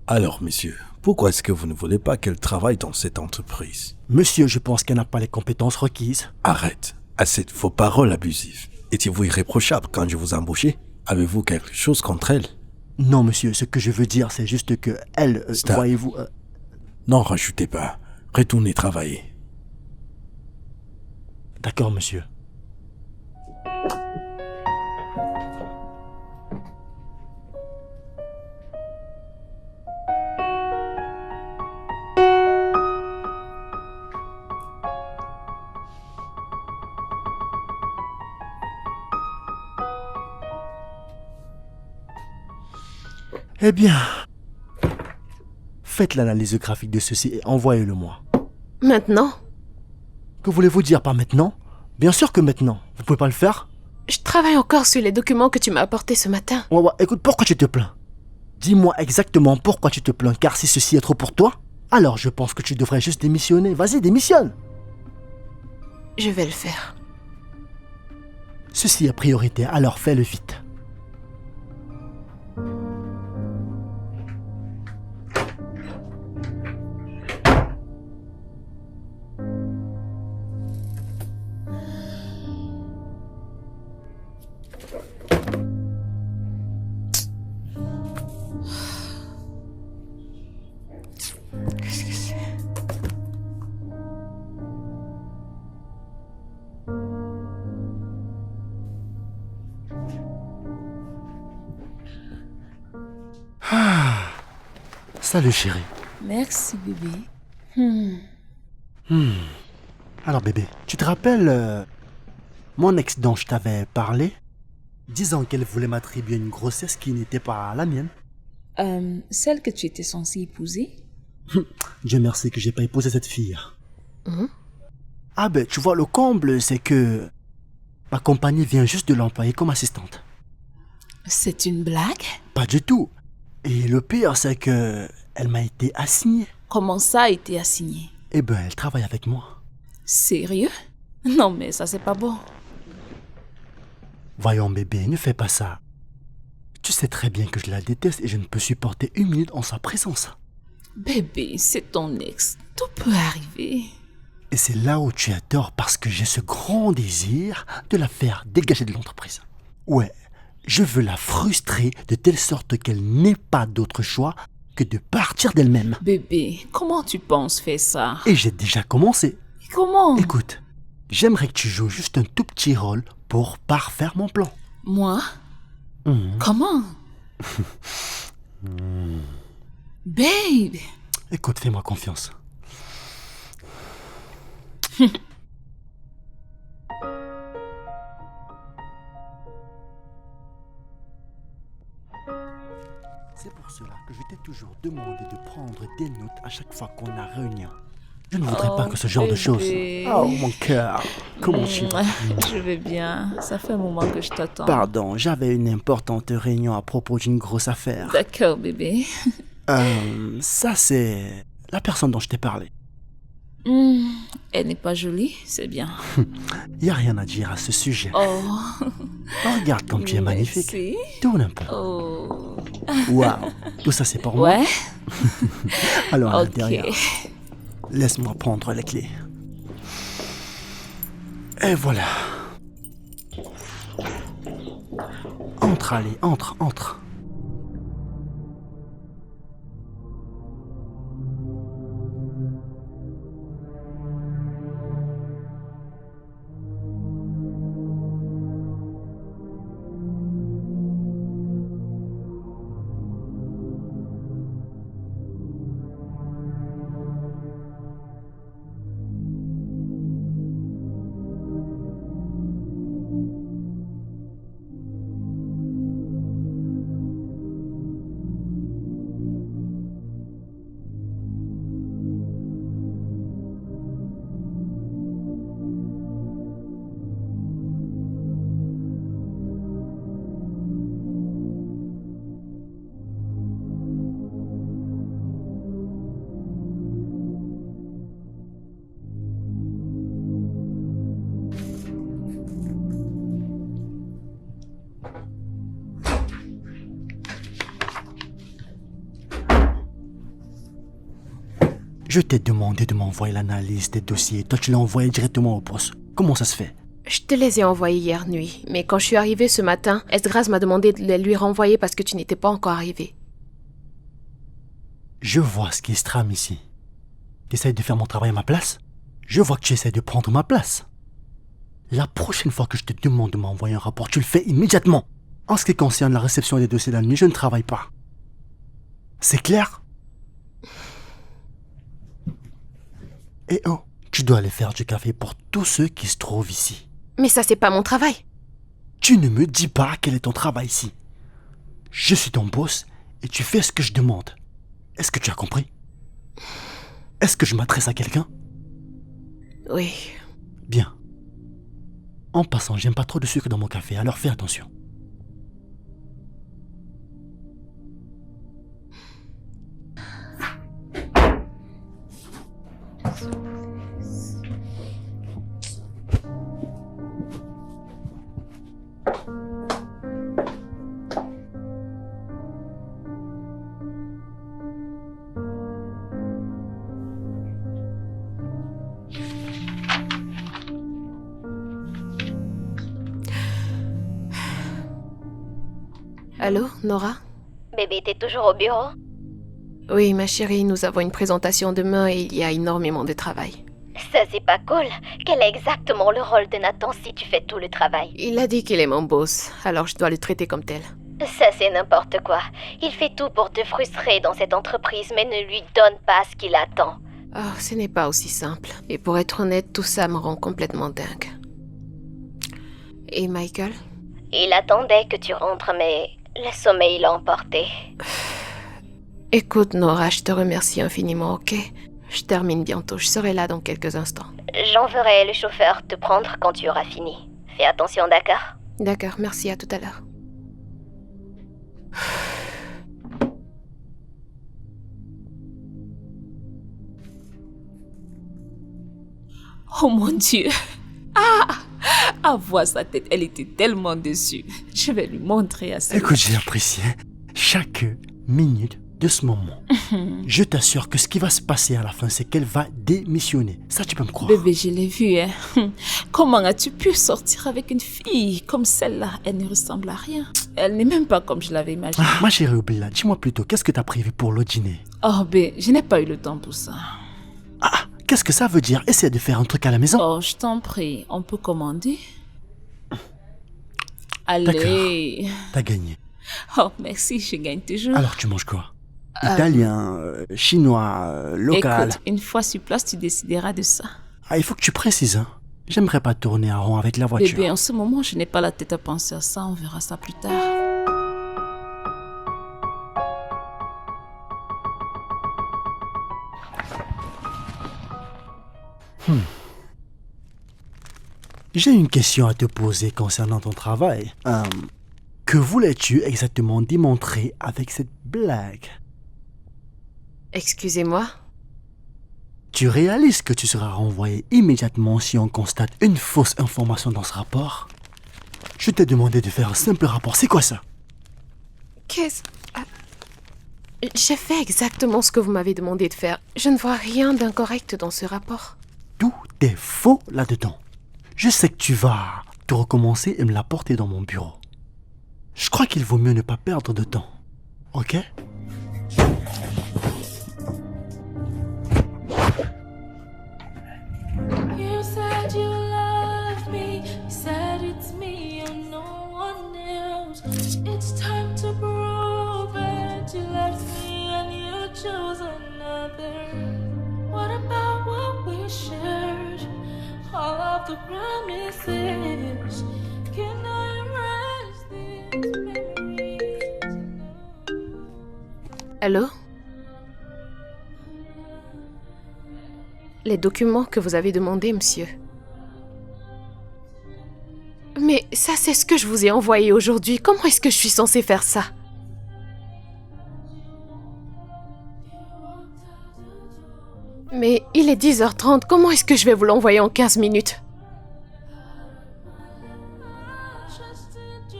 Alors, monsieur, pourquoi est-ce que vous ne voulez pas qu'elle travaille dans cette entreprise? Monsieur, je pense qu'elle n'a pas les compétences requises. Arrête. Assez de vos paroles abusives. Étiez-vous irréprochable quand je vous embauchais? Avez-vous quelque chose contre elle? Non, monsieur, ce que je veux dire, c'est juste que elle, Stop. voyez-vous... Non, rajoutez pas. Retournez travailler. D'accord, monsieur. Eh bien, faites l'analyse graphique de ceci et envoyez-le-moi. Maintenant? Que voulez-vous dire par maintenant? Bien sûr que maintenant. Vous pouvez pas le faire? Je travaille encore sur les documents que tu m'as apportés ce matin. Ouais, écoute, pourquoi tu te plains? Dis-moi exactement pourquoi tu te plains, car si ceci est trop pour toi, alors je pense que tu devrais juste démissionner. Vas-y, démissionne! Je vais le faire. Ceci est priorité, alors fais-le vite. Qu'est-ce que c'est? Salut chérie. Merci, bébé. Alors bébé, tu te rappelles mon ex dont je t'avais parlé, disant qu'elle voulait m'attribuer une grossesse qui n'était pas la mienne? Celle que tu étais censée épouser? Dieu merci que j'ai pas épousé cette fille. Ah ben, tu vois, le comble, c'est que ma compagnie vient juste de l'employer comme assistante. C'est une blague? Pas du tout. Et le pire, c'est que elle m'a été assignée. Comment ça a été assigné? Eh ben, elle travaille avec moi. Sérieux? Non, mais ça, c'est pas bon. Voyons bébé, ne fais pas ça. Tu sais très bien que je la déteste et je ne peux supporter une minute en sa présence. Bébé, c'est ton ex. Tout peut arriver. Et c'est là où tu as tort parce que j'ai ce grand désir de la faire dégager de l'entreprise. Ouais, je veux la frustrer de telle sorte qu'elle n'ait pas d'autre choix que de partir d'elle-même. Bébé, comment tu penses faire ça? Et j'ai déjà commencé. Comment? Écoute, j'aimerais que tu joues juste un tout petit rôle pour parfaire mon plan. Moi? Comment? Babe! Écoute, fais-moi confiance. C'est pour cela que je t'ai toujours demandé de prendre des notes à chaque fois qu'on a réunion. Je ne voudrais pas que ce genre de choses... Oh mon cœur, comment tu vas? Je vais bien. Ça fait un moment que je t'attends. Pardon, j'avais une importante réunion à propos d'une grosse affaire. D'accord, bébé. Ça c'est la personne dont je t'ai parlé. Elle n'est pas jolie, c'est bien. Y a rien à dire à ce sujet. Oh, Oh, regarde comme tu es magnifique. merci. Tourne un peu. Oh, Waouh, tout ça c'est pour moi. ouais. Alors à Ok. l'intérieur, laisse-moi prendre les clés. Et voilà. Entre, allez, entre, entre. Je t'ai demandé de m'envoyer l'analyse des dossiers. Toi, tu l'as envoyé directement au poste. Comment ça se fait? Je te les ai envoyés hier nuit, mais quand je suis arrivée ce matin, Esdras m'a demandé de les lui renvoyer parce que tu n'étais pas encore arrivé. Je vois ce qui se trame ici. Tu essaies de faire mon travail à ma place? Je vois que tu essaies de prendre ma place. La prochaine fois que je te demande de m'envoyer un rapport, tu le fais immédiatement. En ce qui concerne la réception des dossiers la nuit, je ne travaille pas. C'est clair? Et oh, tu dois aller faire du café pour tous ceux qui se trouvent ici. Mais ça, c'est pas mon travail. Tu ne me dis pas quel est ton travail ici. Je suis ton boss et tu fais ce que je demande. Est-ce que tu as compris? Est-ce que je m'adresse à quelqu'un? Oui. Bien. En passant, j'aime pas trop de sucre dans mon café, alors fais attention. Allô, Nora? Bébé, t'es toujours au bureau? Oui, ma chérie, nous avons une présentation demain et il y a énormément de travail. Ça, c'est pas cool. Quel est exactement le rôle de Nathan si tu fais tout le travail? Il a dit qu'il est mon boss, alors je dois le traiter comme tel. Ça, c'est n'importe quoi. Il fait tout pour te frustrer dans cette entreprise, mais ne lui donne pas ce qu'il attend. Oh, ce n'est pas aussi simple. Et pour être honnête, tout ça me rend complètement dingue. Et Michael? Il attendait que tu rentres, mais le sommeil l'a emporté. Écoute, Nora, je te remercie infiniment, ok? Je termine bientôt, je serai là dans quelques instants. J'enverrai le chauffeur te prendre quand tu auras fini. Fais attention, d'accord? D'accord, merci, à tout à l'heure. Oh mon Dieu! À voir sa tête, elle était tellement déçue. Je vais lui montrer à ça. Écoute, j'ai apprécié chaque minute de ce moment. Je t'assure que ce qui va se passer à la fin, c'est qu'elle va démissionner. Ça, tu peux me croire. Bébé, je l'ai vu, hein. Comment as-tu pu sortir avec une fille comme celle-là? Elle ne ressemble à rien. Elle n'est même pas comme je l'avais imaginé. Ah, ma chérie Obila, dis-moi plutôt, qu'est-ce que tu as prévu pour le dîner? Oh, bébé, je n'ai pas eu le temps pour ça. Ah, qu'est-ce que ça veut dire? Essaie de faire un truc à la maison. Oh, je t'en prie, on peut commander? Allez. T'as gagné. Oh, merci, je gagne toujours. Alors, tu manges quoi? Italien, chinois, local. Écoute, une fois sur place, tu décideras de ça. Ah, il faut que tu précises, hein. J'aimerais pas tourner en rond avec la voiture. Bébé, en ce moment, je n'ai pas la tête à penser à ça. On verra ça plus tard. J'ai une question à te poser concernant ton travail. Que voulais-tu exactement démontrer avec cette blague? Excusez-moi? Tu réalises que tu seras renvoyé immédiatement si on constate une fausse information dans ce rapport? Je t'ai demandé de faire un simple rapport, c'est quoi ça? Qu'est-ce... J'ai fait exactement ce que vous m'avez demandé de faire. Je ne vois rien d'incorrect dans ce rapport. Tout est faux là-dedans. Je sais que tu vas te recommencer et me l'apporter dans mon bureau. Je crois qu'il vaut mieux ne pas perdre de temps. Ok? You said you love me, you said it's me and no one else. It's time to prove it. You left me and you chose another. What about what we shared? All of the promises. Can I erase these memories? Allô? Les documents que vous avez demandés, monsieur. Mais ça, c'est ce que je vous ai envoyé aujourd'hui. Comment est-ce que je suis censée faire ça? Mais il est 10h30. Comment est-ce que je vais vous l'envoyer en 15 minutes? Trusted you,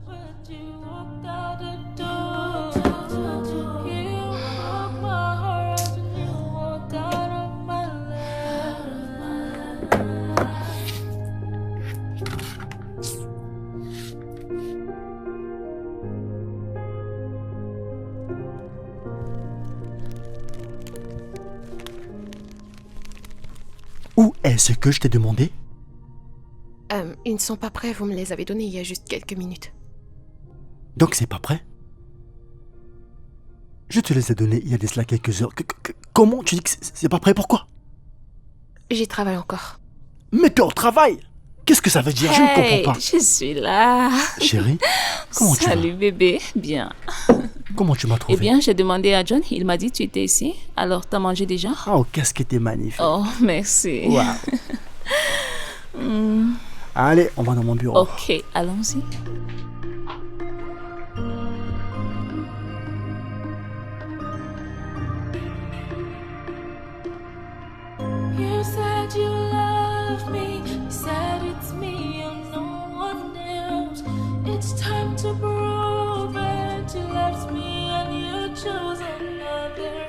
but you walked out the door. You broke my heart and you walked out. Est-ce que je t'ai demandé? Ils ne sont pas prêts, vous me les avez donnés il y a juste quelques minutes. Donc c'est pas prêt? Je te les ai donnés il y a de cela quelques heures. Comment tu dis que c'est pas prêt? Pourquoi? J'y travaille encore. Mais t'es au travail! Qu'est-ce que ça veut dire? Je ne comprends pas. Je suis là. Chérie, comment tu vas? Salut bébé, bien. Comment tu m'as trouvé? Eh bien, j'ai demandé à John, il m'a dit que tu étais ici. Alors, t'as mangé déjà? Oh, qu'est-ce qui était magnifique. Oh, merci. Waouh. Allez, on va dans mon bureau. Ok, allons-y. You said you love me, you said it's me and no one else. It's time to prove it. You left me and you chose another.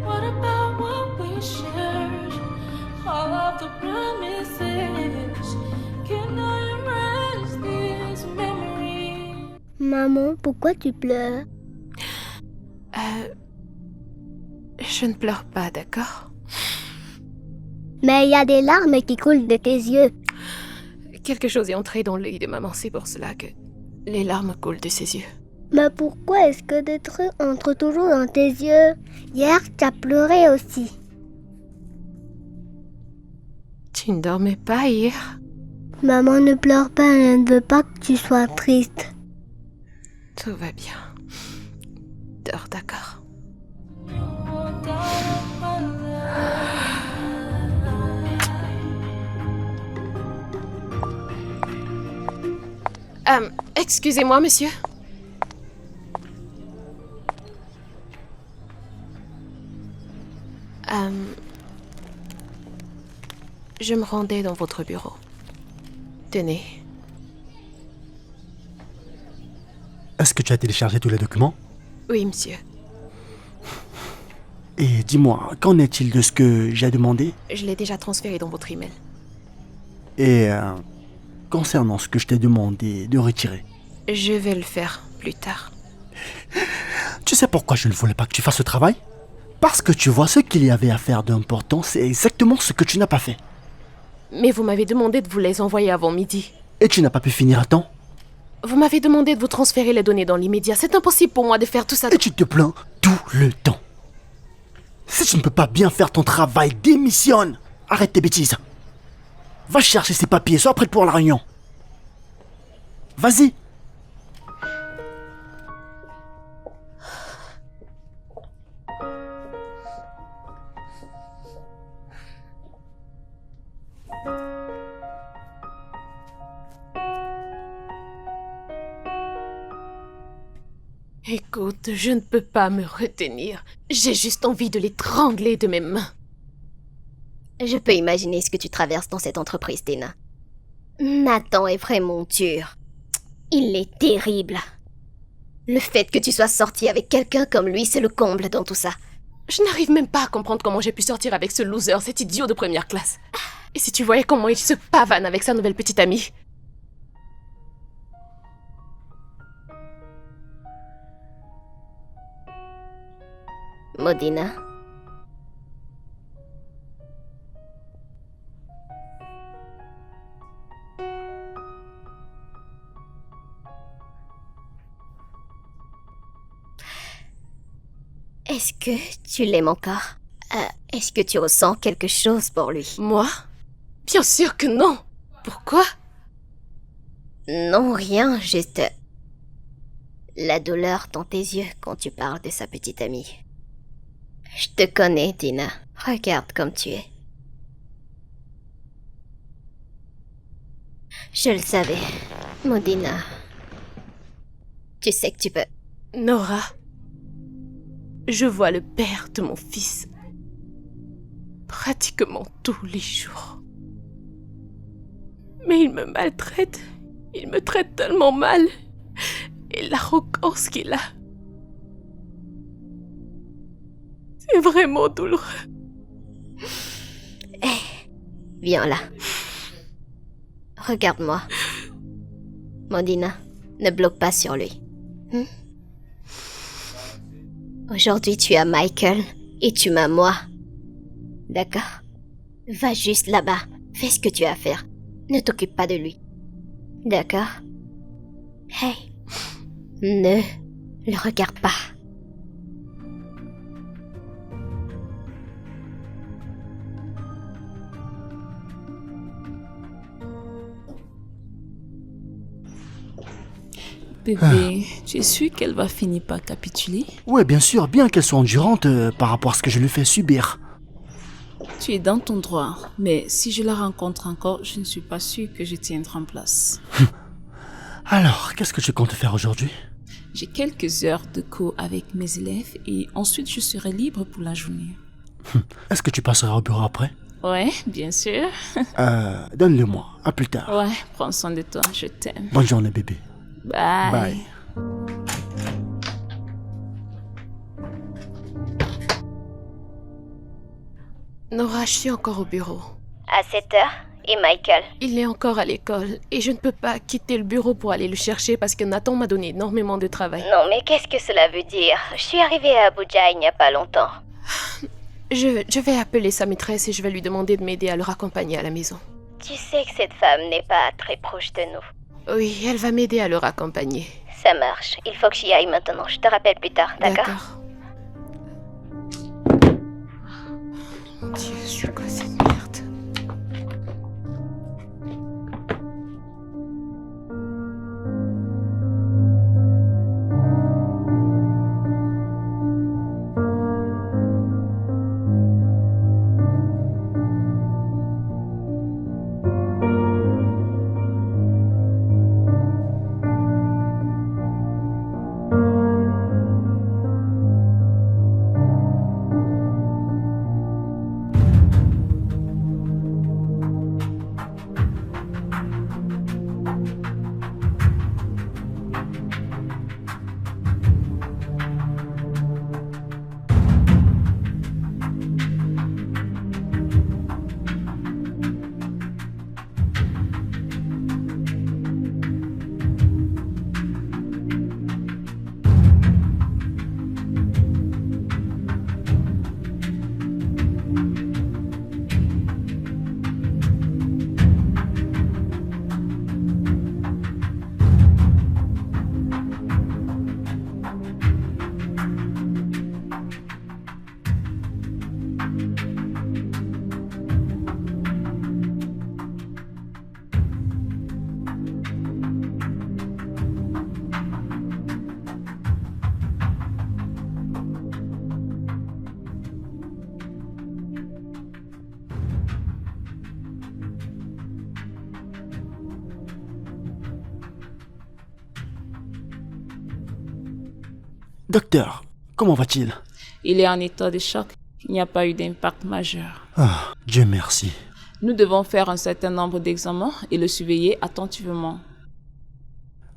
What about what we shared? All of the promises. Can I erase these memories? Maman, pourquoi tu pleures? Je ne pleure pas, d'accord? Mais il y a des larmes qui coulent de tes yeux. Quelque chose est entré dans l'œil de maman, c'est pour cela que les larmes coulent de ses yeux. Mais pourquoi est-ce que des trucs entrent toujours dans tes yeux? Hier, tu as pleuré aussi. Tu ne dormais pas hier? Maman ne pleure pas, elle ne veut pas que tu sois triste. Tout va bien. Dors, d'accord? Excusez-moi, monsieur. Je me rendais dans votre bureau. Tenez. Est-ce que tu as téléchargé tous les documents? Oui, monsieur. Et dis-moi, qu'en est-il de ce que j'ai demandé? Je l'ai déjà transféré dans votre email. Et concernant ce que je t'ai demandé de retirer? Je vais le faire plus tard. Tu sais pourquoi je ne voulais pas que tu fasses ce travail? Parce que tu vois, ce qu'il y avait à faire d'important, c'est exactement ce que tu n'as pas fait. Mais vous m'avez demandé de vous les envoyer avant midi. Et tu n'as pas pu finir à temps. Vous m'avez demandé de vous transférer les données dans l'immédiat. C'est impossible pour moi de faire tout ça. Et tu te plains tout le temps. Si tu ne peux pas bien faire ton travail, démissionne. Arrête tes bêtises. Va chercher ces papiers, sois prête pour la réunion. Vas-y. Écoute, je ne peux pas me retenir. J'ai juste envie de l'étrangler de mes mains. Je peux imaginer ce que tu traverses dans cette entreprise, Tina. Nathan est vraiment dur. Il est terrible. Le fait que tu sois sortie avec quelqu'un comme lui, c'est le comble dans tout ça. Je n'arrive même pas à comprendre comment j'ai pu sortir avec ce loser, cet idiot de première classe. Et si tu voyais comment il se pavane avec sa nouvelle petite amie. Modena. Est-ce que tu l'aimes encore? Est-ce que tu ressens quelque chose pour lui? Moi? Bien sûr que non. Pourquoi? Non, rien, juste la douleur dans tes yeux quand tu parles de sa petite amie. Je te connais, Tina. Regarde comme tu es. Je le savais. Modena. Tu sais que tu peux. Nora. Je vois le père de mon fils. Pratiquement tous les jours. Mais il me maltraite. Il me traite tellement mal. Et l'arrogance qu'il a. C'est vraiment douloureux. Viens là. Regarde-moi. Modena, ne bloque pas sur lui. Aujourd'hui, tu as Michael et tu m'as moi. D'accord? Va juste là-bas. Fais ce que tu as à faire. Ne t'occupe pas de lui. D'accord? Hey. Ne le regarde pas. Bébé, tu es sûr qu'elle va finir par capituler? Ouais, bien sûr, bien qu'elle soit endurante par rapport à ce que je lui fais subir. Tu es dans ton droit, mais si je la rencontre encore, je ne suis pas sûre que je tiendrai en place. Alors, qu'est-ce que tu comptes faire aujourd'hui? J'ai quelques heures de cours avec mes élèves et ensuite je serai libre pour la journée. Est-ce que tu passeras au bureau après? Ouais, bien sûr. Donne-le-moi. À plus tard. Ouais, prends soin de toi, je t'aime. Bonne journée, bébé. Bye. Bye. Nora, je suis encore au bureau. À 7 heures. Et Michael? Il est encore à l'école et je ne peux pas quitter le bureau pour aller le chercher parce que Nathan m'a donné énormément de travail. Non, mais qu'est-ce que cela veut dire? Je suis arrivée à Abuja il n'y a pas longtemps. Je vais appeler sa maîtresse et je vais lui demander de m'aider à le raccompagner à la maison. Tu sais que cette femme n'est pas très proche de nous. Oui, elle va m'aider à le raccompagner. Ça marche. Il faut que j'y aille maintenant. Je te rappelle plus tard, d'accord? Mon Dieu, je suis quoi cette merde? Docteur, comment va-t-il? Il est en état de choc. Il n'y a pas eu d'impact majeur. Ah, Dieu merci. Nous devons faire un certain nombre d'examens et le surveiller attentivement.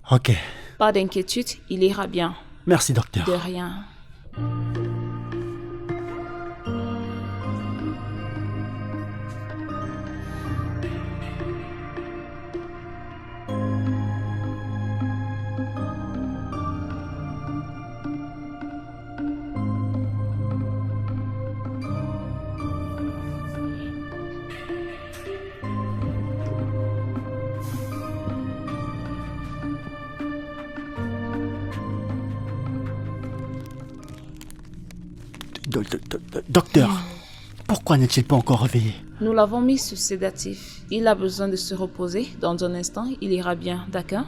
Ok. Pas d'inquiétude, il ira bien. Merci, docteur. De rien. Docteur, pourquoi n'est-il pas encore réveillé? Nous l'avons mis sous sédatif. Il a besoin de se reposer. Dans un instant, il ira bien, d'accord?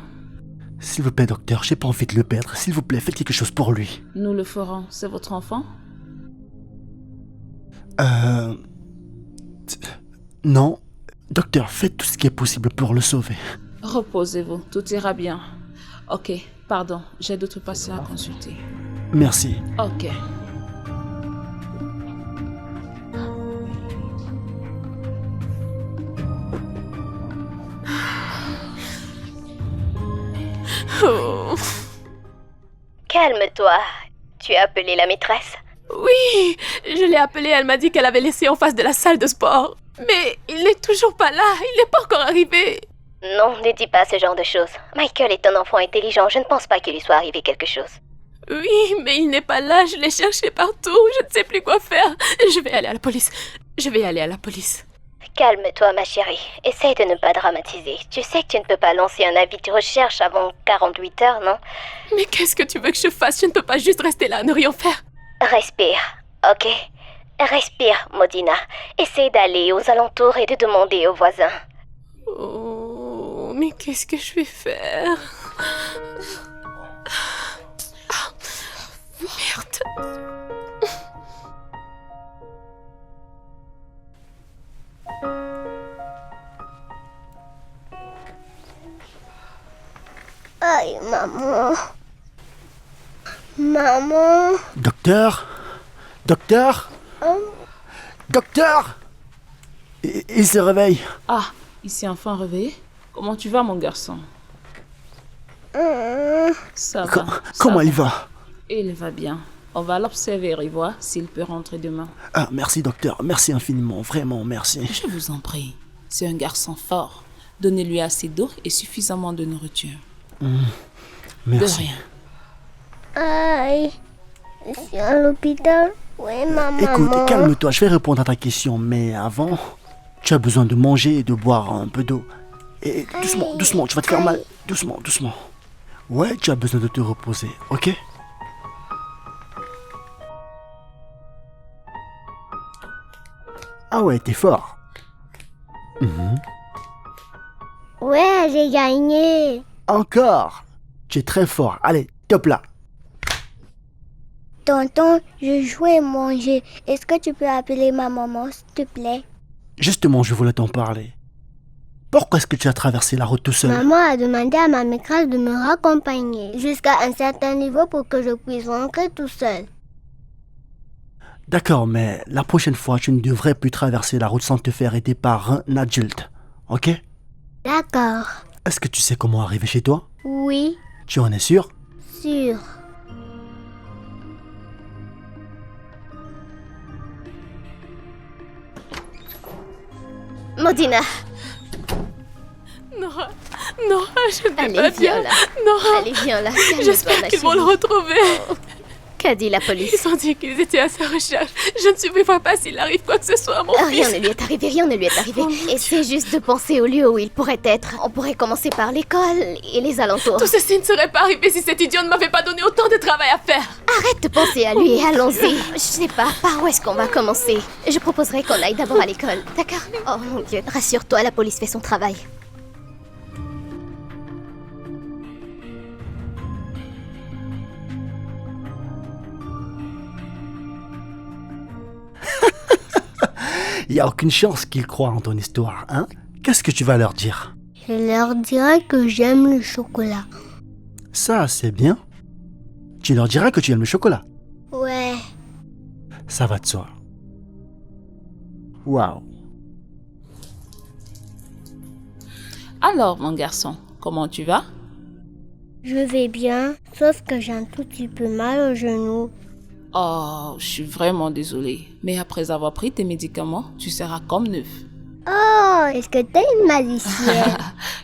S'il vous plaît, docteur, j'ai pas envie de le perdre. S'il vous plaît, faites quelque chose pour lui. Nous le ferons. C'est votre enfant? Non. Docteur, faites tout ce qui est possible pour le sauver. Reposez-vous, tout ira bien. Ok, pardon, j'ai d'autres patients à consulter. Merci. Ok. Oh. Calme-toi. Tu as appelé la maîtresse? Oui, je l'ai appelée, elle m'a dit qu'elle avait laissé en face de la salle de sport. Mais il n'est toujours pas là, il n'est pas encore arrivé. Non, ne dis pas ce genre de choses. Michael est un enfant intelligent, je ne pense pas qu'il lui soit arrivé quelque chose. Oui, mais il n'est pas là, je l'ai cherché partout, je ne sais plus quoi faire. Je vais aller à la police. Je vais aller à la police. Calme-toi, ma chérie. Essaye de ne pas dramatiser. Tu sais que tu ne peux pas lancer un avis de recherche avant 48 heures, non? Mais qu'est-ce que tu veux que je fasse? Je ne peux pas juste rester là à ne rien faire. Respire, ok? Respire, Modina. Essaye d'aller aux alentours et de demander aux voisins. Oh, mais qu'est-ce que je vais faire? Ah, merde. Aïe, maman. Maman. Docteur? Docteur? Docteur? Il se réveille. Ah, il s'est enfin réveillé. Comment tu vas, mon garçon? Ça va. Comment ça il va? Il va bien. On va l'observer et voir s'il peut rentrer demain. Ah, merci docteur, merci infiniment, vraiment merci. Je vous en prie. C'est un garçon fort. Donnez-lui assez d'eau et suffisamment de nourriture. Merci. De rien. Aïe. Je suis à l'hôpital. Oui, maman. Écoute, calme-toi, je vais répondre à ta question, mais avant, tu as besoin de manger et de boire un peu d'eau. Et doucement, doucement, tu vas te faire mal. Doucement, doucement. Ouais, tu as besoin de te reposer, ok? Ah ouais, t'es fort. Ouais, j'ai gagné. Encore. Tu es très fort. Allez, top là. Tonton, je jouais manger. Est-ce que tu peux appeler ma maman, s'il te plaît? Justement, je voulais t'en parler. Pourquoi est-ce que tu as traversé la route tout seul? Maman a demandé à ma maîtresse de me raccompagner jusqu'à un certain niveau pour que je puisse rentrer tout seul. D'accord, mais la prochaine fois, tu ne devrais plus traverser la route sans te faire aider par un adulte. Ok? D'accord. Est-ce que tu sais comment arriver chez toi? Oui, Tu en es sûr? sûr. Modina, Nora, Nora, je ne vais allez, pas viens bien. là. Nora, Allez, viens là. Calme-toi, j'espère ma qu'ils vont le chérie. retrouver. Qu'a dit la police? Ils ont dit qu'ils étaient à sa recherche. Je ne survivrai pas s'il arrive quoi que ce soit à mon Rien fils. ne lui est arrivé, rien ne lui est arrivé. Oh, mon Essaie juste de penser au lieu où il pourrait être. On pourrait commencer par l'école et les alentours. Tout ceci ne serait pas arrivé si cet idiot ne m'avait pas donné autant de travail à faire. Arrête de penser à lui et allons-y. Je sais pas, par où est-ce qu'on va commencer? Je proposerais qu'on aille d'abord à l'école, d'accord? Oh mon Dieu, rassure-toi, la police fait son travail. Il n'y a aucune chance qu'ils croient en ton histoire, hein? Qu'est-ce que tu vas leur dire? Je leur dirai que j'aime le chocolat. Ça, c'est bien. Tu leur diras que tu aimes le chocolat. Ouais. Ça va de soi. Waouh. Alors, mon garçon, comment tu vas? Je vais bien, sauf que j'ai un tout petit peu mal au genou. Oh, je suis vraiment désolée. Mais après avoir pris tes médicaments, tu seras comme neuf. Oh, est-ce que t'es une magicienne?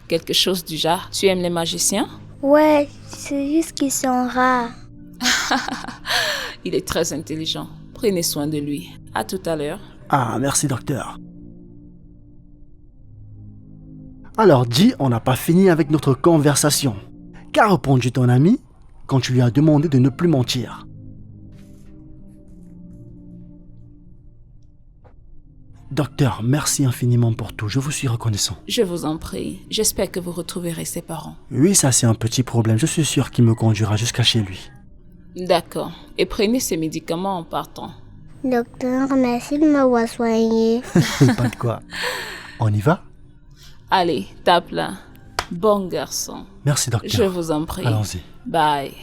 Quelque chose du genre. Tu aimes les magiciens? Ouais, c'est juste qu'ils sont rares. Il est très intelligent. Prenez soin de lui. À tout à l'heure. Ah, merci docteur. Alors dis, on n'a pas fini avec notre conversation. Qu'a répondu ton ami quand tu lui as demandé de ne plus mentir? Docteur, merci infiniment pour tout, je vous suis reconnaissant. Je vous en prie. J'espère que vous retrouverez ses parents. Oui, ça c'est un petit problème, je suis sûr qu'il me conduira jusqu'à chez lui. D'accord. Et prenez ces médicaments en partant. Docteur, merci de m'avoir soigné. Pas de quoi. On y va? Allez, tape là. Bon garçon. Merci docteur. Je vous en prie. Allons-y. Bye.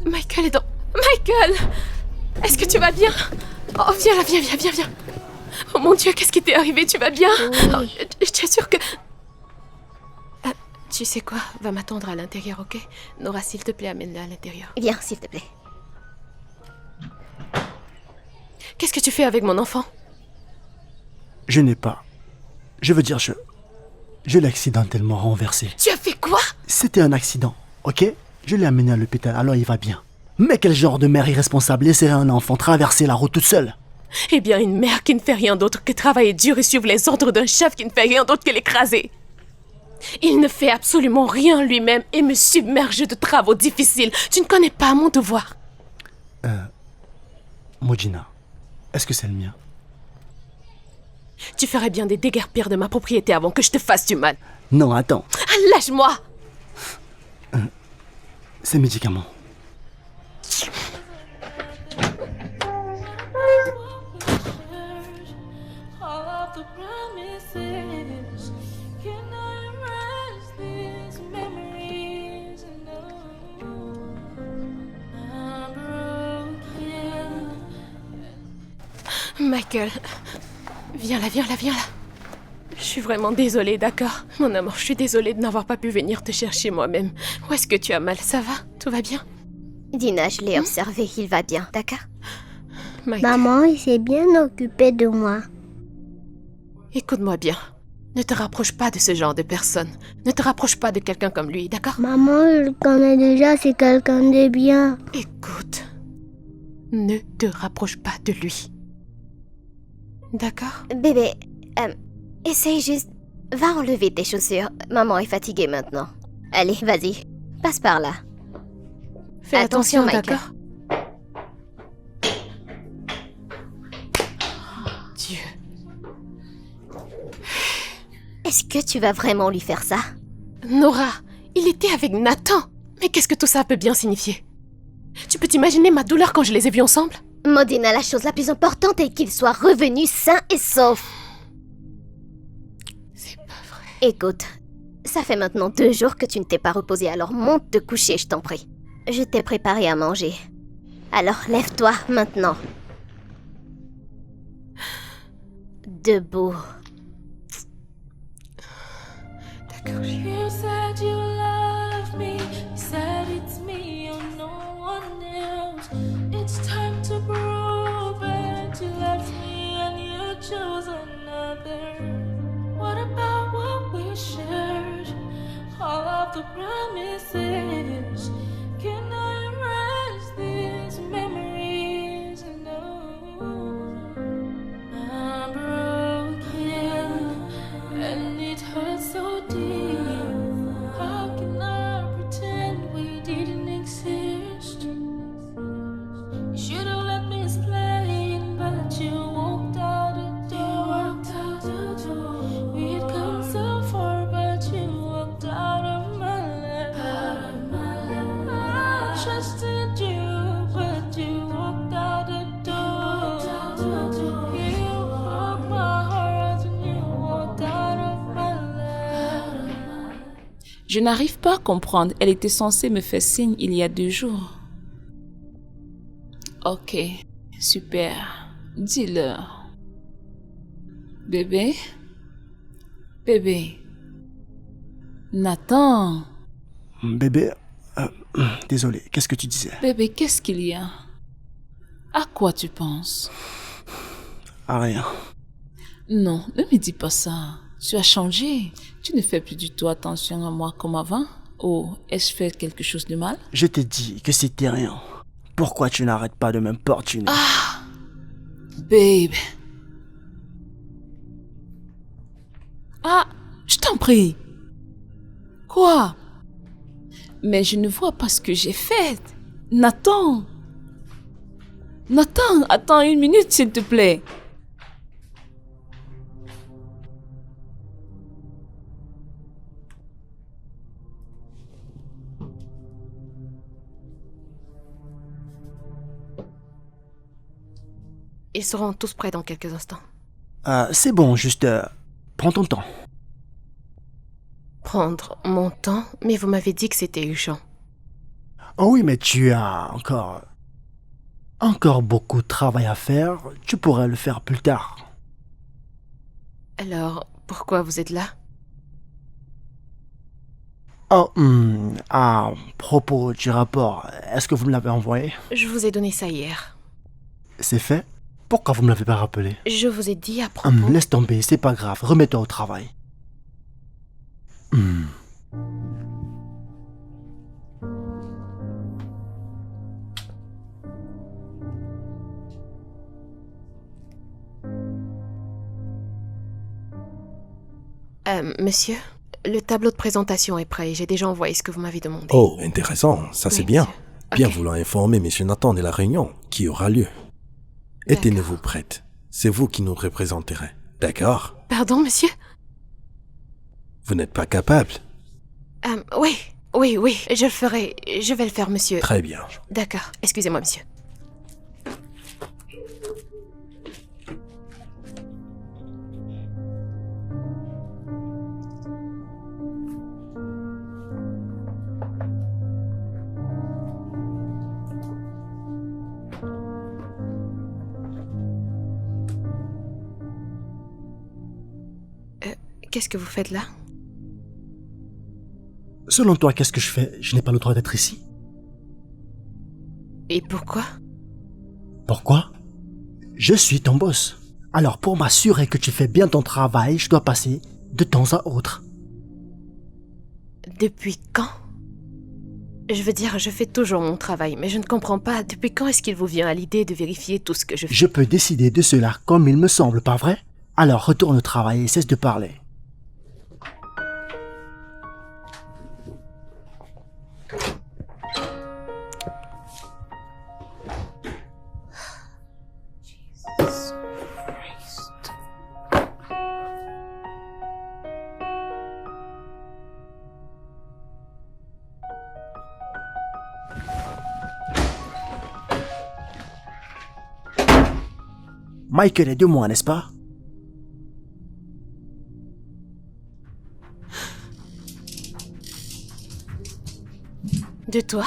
Michael est dans... Michael! Est-ce que tu vas bien? Oh, viens là, viens. Oh mon Dieu, qu'est-ce qui t'est arrivé? Tu vas bien? Oh, je t'assure que... tu sais quoi? Va m'attendre à l'intérieur, ok? Nora, s'il te plaît, amène-la à l'intérieur. Viens, s'il te plaît. Qu'est-ce que tu fais avec mon enfant? Je n'ai pas. Je veux dire, je l'ai accidentellement renversé. Tu as fait quoi? C'était un accident, ok? Je l'ai amené à l'hôpital, alors il va bien. Mais quel genre de mère irresponsable laisserait un enfant traverser la route toute seule? Eh bien, une mère qui ne fait rien d'autre que travailler dur et suivre les ordres d'un chef qui ne fait rien d'autre que l'écraser. Il ne fait absolument rien lui-même et me submerge de travaux difficiles. Tu ne connais pas mon devoir. Mojina, est-ce que c'est le mien? Tu ferais bien des déguerpir de ma propriété avant que je te fasse du mal. Non, attends. Ah, lâche-moi! Ces médicaments. All of the promises. Can I erase these memories? No, I'm broken. Michael, viens là. Je suis vraiment désolée, d'accord? Mon amour, je suis désolée de n'avoir pas pu venir te chercher moi-même. Où est-ce que tu as mal? Ça va? Tout va bien? Dina, je l'ai observé, il va bien, d'accord? Michael, Maman, il s'est bien occupé de moi. écoute-moi bien. Ne te rapproche pas de ce genre de personne. Ne te rapproche pas de quelqu'un comme lui, d'accord? Maman, je le connais déjà, c'est quelqu'un de bien. Écoute, ne te rapproche pas de lui. D'accord? Bébé, essaye juste... Va enlever tes chaussures. Maman est fatiguée maintenant. Allez, vas-y. Passe par là. Fais Attention, attention, Michael. d'accord? Dieu. Est-ce que tu vas vraiment lui faire ça? Nora, il était avec Nathan. Mais qu'est-ce que tout ça peut bien signifier? Tu peux t'imaginer ma douleur quand je les ai vus ensemble? Modena, la chose la plus importante est qu'il soit revenu sain et sauf. C'est pas vrai. Écoute, ça fait maintenant 2 jours que tu ne t'es pas reposé, alors monte te coucher, je t'en prie. Je t'ai préparé à manger. Alors lève-toi maintenant. Debout. D'accord. You said you love me. You said it's me or no one else. It's time to prove it. You left me and you chose another. What about what we shared? All of the promises. Can I erase these memories? No, I'm broken and it hurts so deep. How can I pretend we didn't exist? You should have let me explain, but you walked out the door. We'd come so far, but you walked out of my life. I trusted you, but you walked out the door. You broke my heart and you walked out of my life. Je n'arrive pas à comprendre. Elle était censée me faire signe il y a 2 jours. Ok, super. Dis-leur. Bébé? Bébé? Nathan? Bébé, désolé, qu'est-ce que tu disais? Bébé, qu'est-ce qu'il y a? À quoi tu penses? Ah, rien. Non, ne me dis pas ça. Tu as changé. Tu ne fais plus du tout attention à moi comme avant. Oh, ai-je fait quelque chose de mal? Je t'ai dit que c'était rien. Pourquoi tu n'arrêtes pas de m'importuner? Babe. Ah, je t'en prie. Quoi? Mais je ne vois pas ce que j'ai fait. Nathan. Nathan, attends 1 minute, s'il te plaît. Ils seront tous prêts dans quelques instants. C'est bon, juste... prends ton temps. Prendre mon temps? Mais vous m'avez dit que c'était urgent. Oh oui, mais tu as encore beaucoup de travail à faire. Tu pourrais le faire plus tard. Alors, pourquoi vous êtes là? Oh, à propos du rapport, est-ce que vous me l'avez envoyé? Je vous ai donné ça hier. C'est fait? Pourquoi vous me l'avez pas rappelé? Je vous ai dit à propos... Laisse tomber, c'est pas grave. Remets-toi au travail. Monsieur, le tableau de présentation est prêt. J'ai déjà envoyé ce que vous m'avez demandé. Oh, intéressant, ça c'est Oui, bien. monsieur. Bien Ok. vouloir informer M. Nathan de la réunion qui aura lieu. Et tenez-vous prête. C'est vous qui nous représenterez. D'accord? Pardon, monsieur? Vous n'êtes pas capable? Oui, je le ferai. Je vais le faire, monsieur. Très bien. D'accord, excusez-moi, monsieur. Qu'est-ce que vous faites là? Selon toi, qu'est-ce que je fais? Je n'ai pas le droit d'être ici. Et pourquoi? Pourquoi? Je suis ton boss. Alors pour m'assurer que tu fais bien ton travail, je dois passer de temps à autre. Depuis quand? Je veux dire, je fais toujours mon travail, mais je ne comprends pas depuis quand est-ce qu'il vous vient à l'idée de vérifier tout ce que je fais. Je peux décider de cela comme il me semble, pas vrai? Alors retourne au travail et cesse de parler. Michael est de moi, n'est-ce pas? De toi?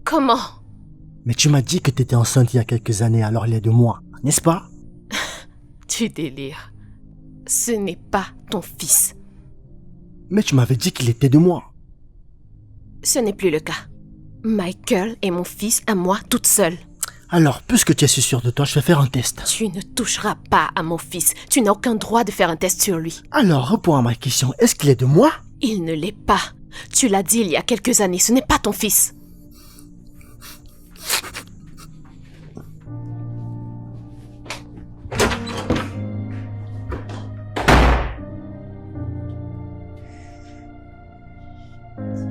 Comment? Mais tu m'as dit que t'étais enceinte il y a quelques années, alors il est de moi, n'est-ce pas? Tu délires. Ce n'est pas ton fils. Mais tu m'avais dit qu'il était de moi. Ce n'est plus le cas. Michael est mon fils à moi toute seule. Alors, puisque tu es si sûr de toi, je vais faire un test. Tu ne toucheras pas à mon fils. Tu n'as aucun droit de faire un test sur lui. Alors, réponds à ma question, est-ce qu'il est de moi? Il ne l'est pas. Tu l'as dit il y a quelques années, ce n'est pas ton fils.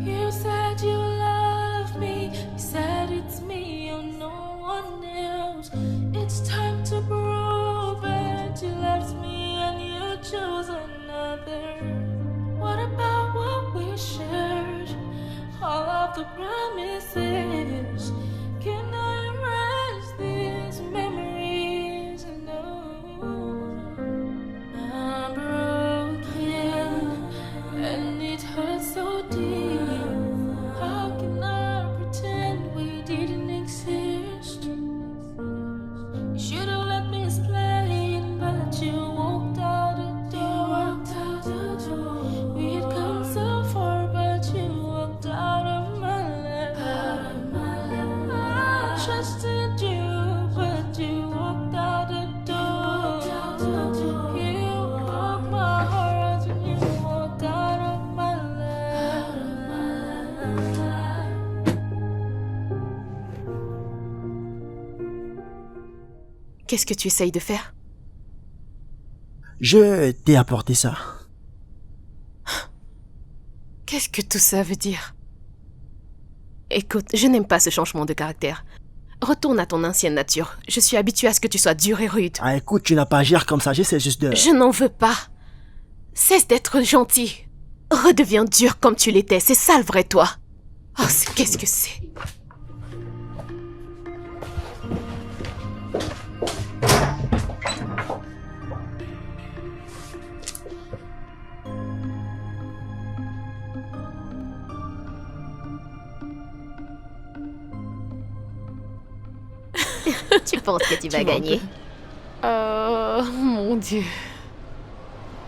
You said you love me, you said it's me or no one else. It's time to prove it. You left me and you chose another. What about what we shared? All of the promises. Can I erase these memories? No, I'm broken and it hurts so deep. How can I pretend we didn't exist? You should have let me explain, but you walked out the door. We had come so far, but you walked out of my life. I trusted you, but you walked out the door. You broke my heart when you walked out of my life. Qu'est-ce que tu essayes de faire? Je t'ai apporté ça. Qu'est-ce que tout ça veut dire? Écoute, je n'aime pas ce changement de caractère. Retourne à ton ancienne nature. Je suis habituée à ce que tu sois dur et rude. Ah écoute, tu n'as pas à agir comme ça, j'essaie juste de... Je n'en veux pas. Cesse d'être gentil. Redeviens dur comme tu l'étais. C'est ça le vrai toi. Oh, qu'est-ce que c'est? Tu penses que tu vas Tu gagner? Oh, mon Dieu.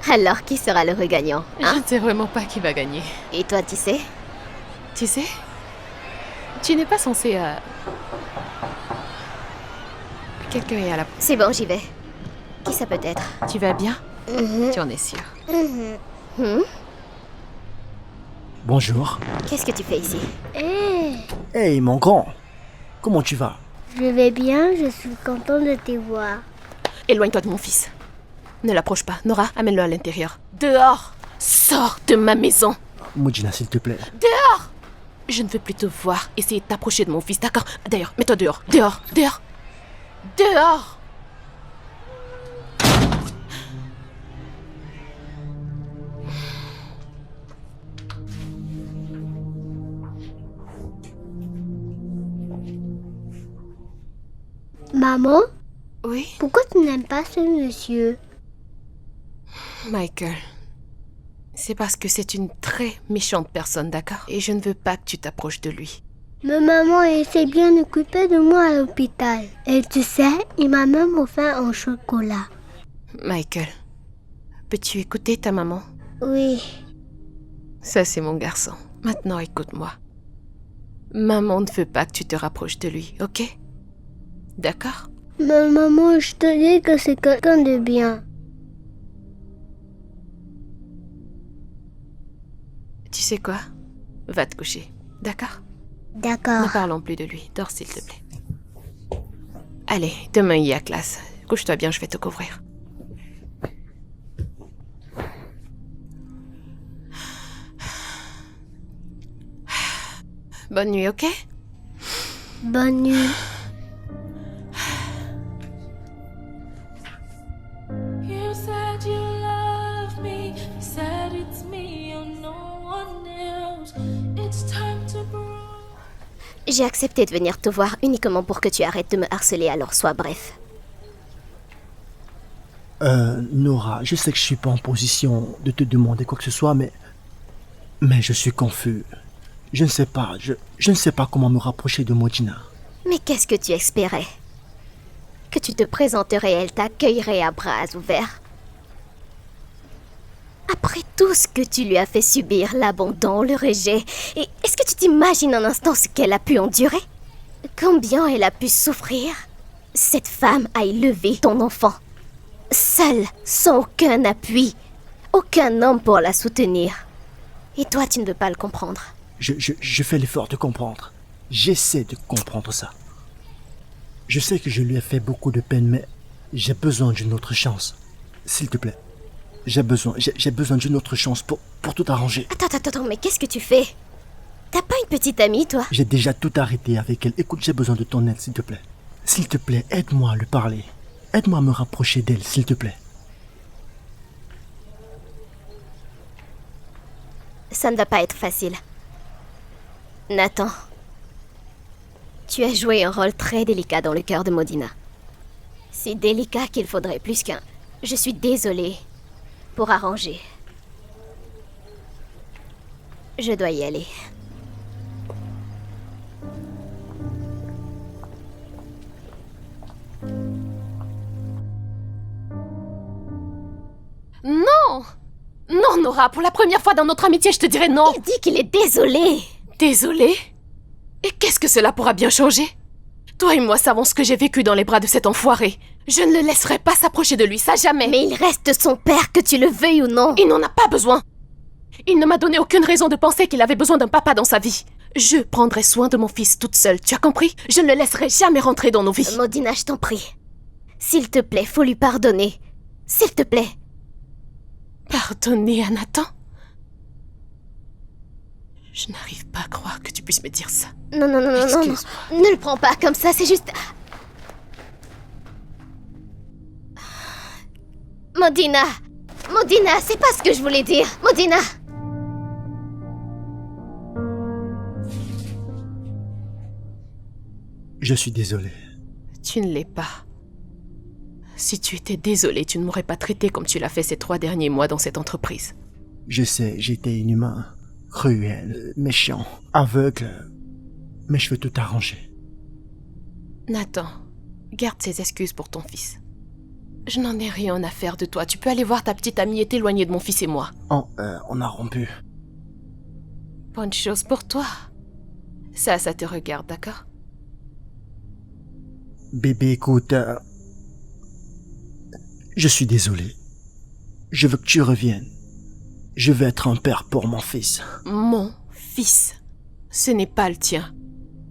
Alors, qui sera le regagnant, Je hein? ne sais vraiment pas qui va gagner. Et toi, tu sais? Tu sais, tu n'es pas censé... Quelqu'un est à la... C'est bon, j'y vais. Qui ça peut être? Tu vas bien? Tu en es sûr? Bonjour. Qu'est-ce que tu fais ici? Hey, mon grand. Comment tu vas? Je vais bien, je suis content de te voir. Éloigne-toi de mon fils. Ne l'approche pas. Nora, amène-le à l'intérieur. Dehors! Sors de ma maison! Modina, s'il te plaît. Dehors! Je ne veux plus te voir essayer de t'approcher de mon fils, d'accord? D'ailleurs, mets-toi dehors. Dehors! Dehors! Dehors! Maman, Oui, pourquoi tu n'aimes pas ce monsieur? Michael. C'est parce que c'est une très méchante personne, d'accord? Et je ne veux pas que tu t'approches de lui. Ma maman essaie bien d'occuper de moi à l'hôpital. Et tu sais, il m'a même offert un chocolat. Michael, peux-tu écouter ta maman? Oui. Ça, c'est mon garçon. Maintenant, écoute-moi. Maman ne veut pas que tu te rapproches de lui, ok? D'accord? Mais maman, je te dis que c'est quelqu'un de bien. Tu sais quoi? Va te coucher, d'accord? D'accord. Ne parlons plus de lui. Dors, s'il te plaît. Allez, demain, il y a classe. Couche-toi bien, je vais te couvrir. Bonne nuit, ok? Bonne nuit. You said you love me. You said it's me or no one else. It's time to grow. J'ai accepté de venir te voir uniquement pour que tu arrêtes de me harceler, alors sois bref. Nora, je sais que je suis pas en position de te demander quoi que ce soit, mais je suis confus. Je ne sais pas, je ne sais pas comment me rapprocher de Modina. Mais qu'est-ce que tu espérais? Que tu te présenterais et elle t'accueillerait à bras ouverts? Après tout ce que tu lui as fait subir, l'abandon, le rejet, et est-ce que tu t'imagines un instant ce qu'elle a pu endurer? Combien elle a pu souffrir? Cette femme a élevé ton enfant, seule, sans aucun appui, aucun homme pour la soutenir. Et toi, tu ne veux pas le comprendre. Je fais l'effort de comprendre. J'essaie de comprendre ça. Je sais que je lui ai fait beaucoup de peine, mais j'ai besoin d'une autre chance. S'il te plaît. J'ai besoin d'une autre chance pour tout arranger. Attends, mais qu'est-ce que tu fais? T'as pas une petite amie, toi? J'ai déjà tout arrêté avec elle. Écoute, j'ai besoin de ton aide, s'il te plaît. S'il te plaît, aide-moi à lui parler. Aide-moi à me rapprocher d'elle, s'il te plaît. Ça ne va pas être facile. Nathan, tu as joué un rôle très délicat dans le cœur de Modina. Si délicat qu'il faudrait plus qu'un... Je suis désolée. Pour arranger. Je dois y aller. Non! Non, Nora, pour la première fois dans notre amitié, je te dirais non. Il dit qu'il est désolé. Désolée? Et qu'est-ce que cela pourra bien changer? Toi et moi savons ce que j'ai vécu dans les bras de cet enfoiré. Je ne le laisserai pas s'approcher de lui, ça jamais. Mais il reste son père, que tu le veuilles ou non. Il n'en a pas besoin. Il ne m'a donné aucune raison de penser qu'il avait besoin d'un papa dans sa vie. Je prendrai soin de mon fils toute seule, tu as compris? Je ne le laisserai jamais rentrer dans nos vies. Modina, je t'en prie. S'il te plaît, faut lui pardonner. S'il te plaît. Pardonner à Nathan? Je n'arrive pas à croire que tu puisses me dire ça. Non. Excuse-moi. Ne le prends pas comme ça, c'est juste... Modina, c'est pas ce que je voulais dire. Modina. Je suis désolé. Tu ne l'es pas. Si tu étais désolé, tu ne m'aurais pas traité comme tu l'as fait ces 3 derniers mois dans cette entreprise. Je sais, j'étais inhumain, cruel, méchant, aveugle, mais je veux tout arranger. Nathan, garde ces excuses pour ton fils. Je n'en ai rien à faire de toi. Tu peux aller voir ta petite amie et t'éloigner de mon fils et moi. On a rompu. Bonne chose pour toi. Ça te regarde, d'accord? Bébé, écoute, je suis désolé. Je veux que tu reviennes. Je veux être un père pour mon fils. Mon fils. Ce n'est pas le tien.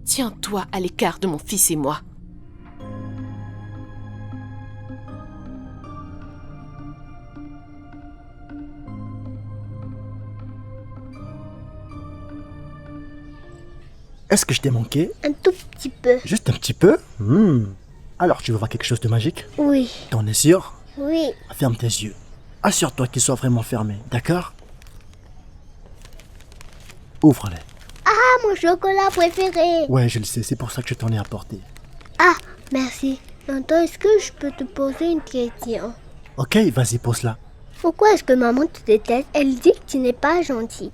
Tiens-toi à l'écart de mon fils et moi. Est-ce que je t'ai manqué? Un tout petit peu. Juste un petit peu? Alors tu veux voir quelque chose de magique? Oui, T'en es sûr? oui. Ferme tes yeux. Assure-toi qu'ils soient vraiment fermés, d'accord? Ouvre-les. Ah, mon chocolat préféré. Ouais, je le sais, c'est pour ça que je t'en ai apporté. Ah, merci. Maintenant, est-ce que je peux te poser une question? Ok, vas-y, pose-la. Pourquoi est-ce que maman te déteste? Elle dit que tu n'es pas gentil.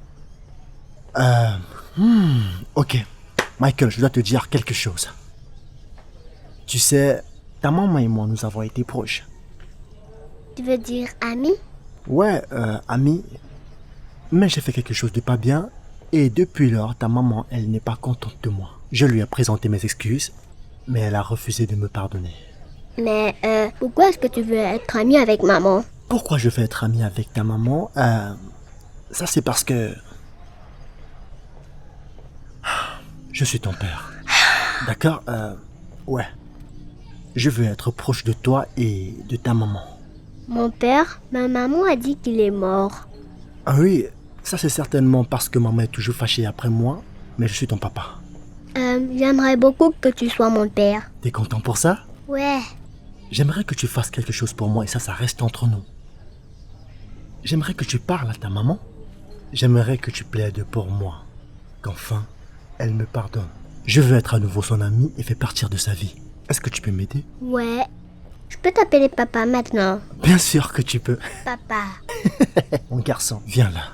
Ok. Michael, je dois te dire quelque chose. Tu sais, ta maman et moi, nous avons été proches. Tu veux dire ami? Ouais, amis. Mais j'ai fait quelque chose de pas bien. Et depuis lors, ta maman, elle n'est pas contente de moi. Je lui ai présenté mes excuses, mais elle a refusé de me pardonner. Mais pourquoi est-ce que tu veux être ami avec maman? Pourquoi je veux être ami avec ta maman? Ça c'est parce que... Je suis ton père. D'accord? Ouais. Je veux être proche de toi et de ta maman. Mon père, ma maman a dit qu'il est mort. Ah oui, ça c'est certainement parce que maman est toujours fâchée après moi, mais je suis ton papa. J'aimerais beaucoup que tu sois mon père. T'es content pour ça? Ouais. J'aimerais que tu fasses quelque chose pour moi et ça reste entre nous. J'aimerais que tu parles à ta maman. J'aimerais que tu plaides pour moi. Qu'enfin, elle me pardonne. Je veux être à nouveau son ami et faire partir de sa vie. Est-ce que tu peux m'aider? Ouais. Je peux t'appeler papa maintenant. Bien sûr que tu peux. Papa. Mon garçon, viens là.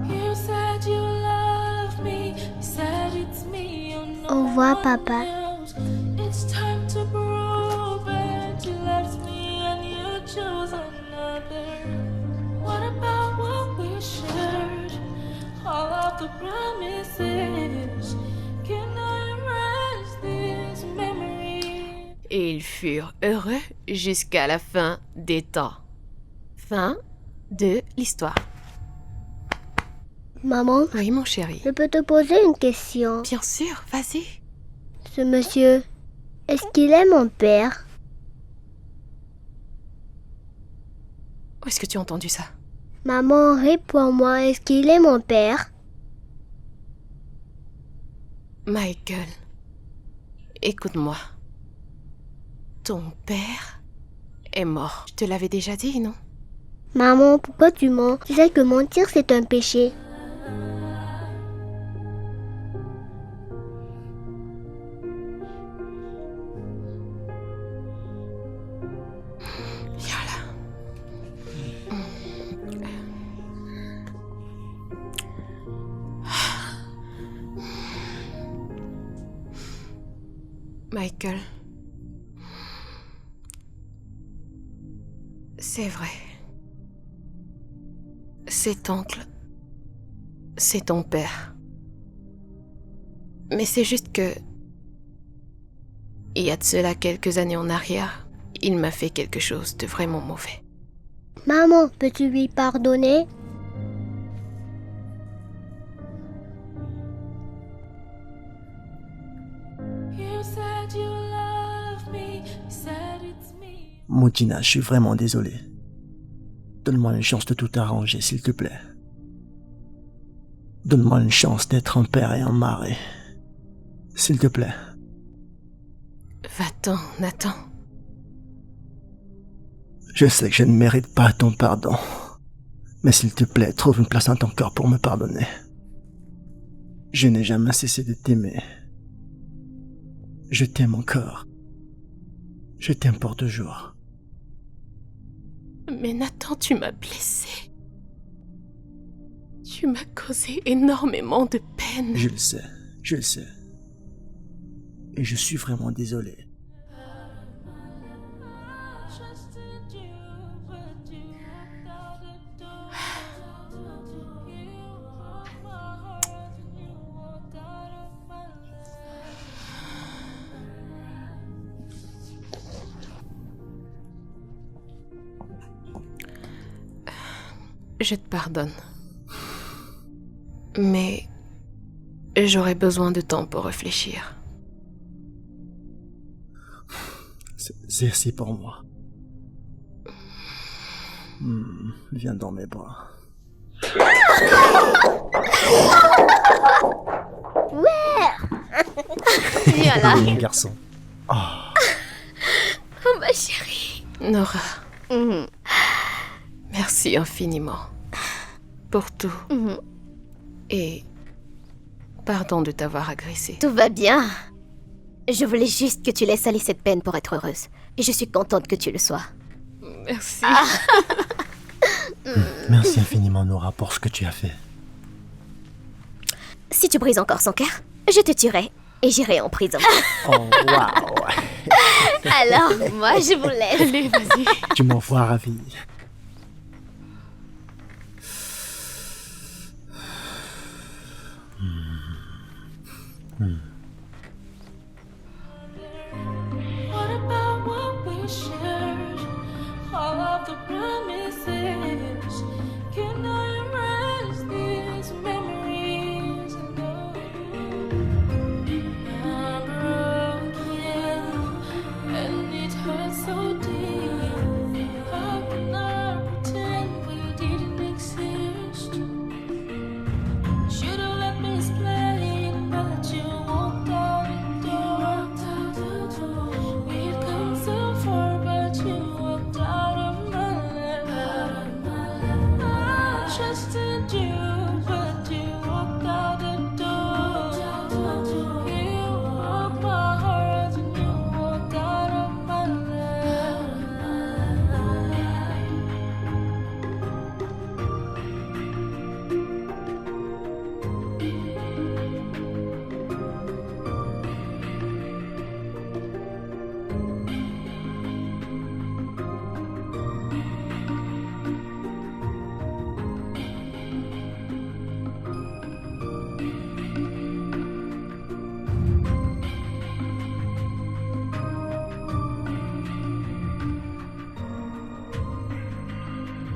You said you love me. You said it's me. You know Au revoir, one papa. else. It's time to prove it. You left me and you chose another. What about what we shared? All of the promises. Can I erase these memories? Et ils furent heureux jusqu'à la fin des temps. Fin de l'histoire. Maman, Oui, mon chéri. je peux te poser une question. Bien sûr, vas-y. Ce monsieur, est-ce qu'il est mon père? Où est-ce que tu as entendu ça? Maman, réponds-moi, est-ce qu'il est mon père? Michael, écoute-moi. Ton père est mort. Je te l'avais déjà dit, non? Maman, pourquoi tu mens? Tu sais que mentir, c'est un péché. Viens là. Michael. C'est vrai. Cet oncle, c'est ton père. Mais c'est juste que... Il y a de cela quelques années en arrière, il m'a fait quelque chose de vraiment mauvais. Maman, peux-tu lui pardonner? You said you love me. You said it's me. Moutina, je suis vraiment désolé. Donne-moi une chance de tout arranger, s'il te plaît. Donne-moi une chance d'être un père et un mari. S'il te plaît. Va-t'en, Nathan. Je sais que je ne mérite pas ton pardon. Mais s'il te plaît, trouve une place dans ton cœur pour me pardonner. Je n'ai jamais cessé de t'aimer. Je t'aime encore. Je t'aime pour toujours. Mais Nathan, tu m'as blessé. Tu m'as causé énormément de peine. Je le sais, je le sais. Et je suis vraiment désolé. Trusted you, but you walked out the door. You are my Je te pardonne. Mais j'aurais besoin de temps pour réfléchir. C'est assez pour moi. Viens dans mes bras. Viens là. Mon garçon. Oh, ma chérie. Nora, Mhm. merci infiniment. Pour tout. Mhm. Et pardon de t'avoir agressé. Tout va bien. Je voulais juste que tu laisses aller cette peine pour être heureuse. Et je suis contente que tu le sois. Merci. Merci infiniment, Nora, pour ce que tu as fait. Si tu brises encore son cœur, je te tuerai et j'irai en prison. Oh, waouh. Alors, moi, je vous laisse. Allez, vas-y. Tu m'envoies ravi. Hmm.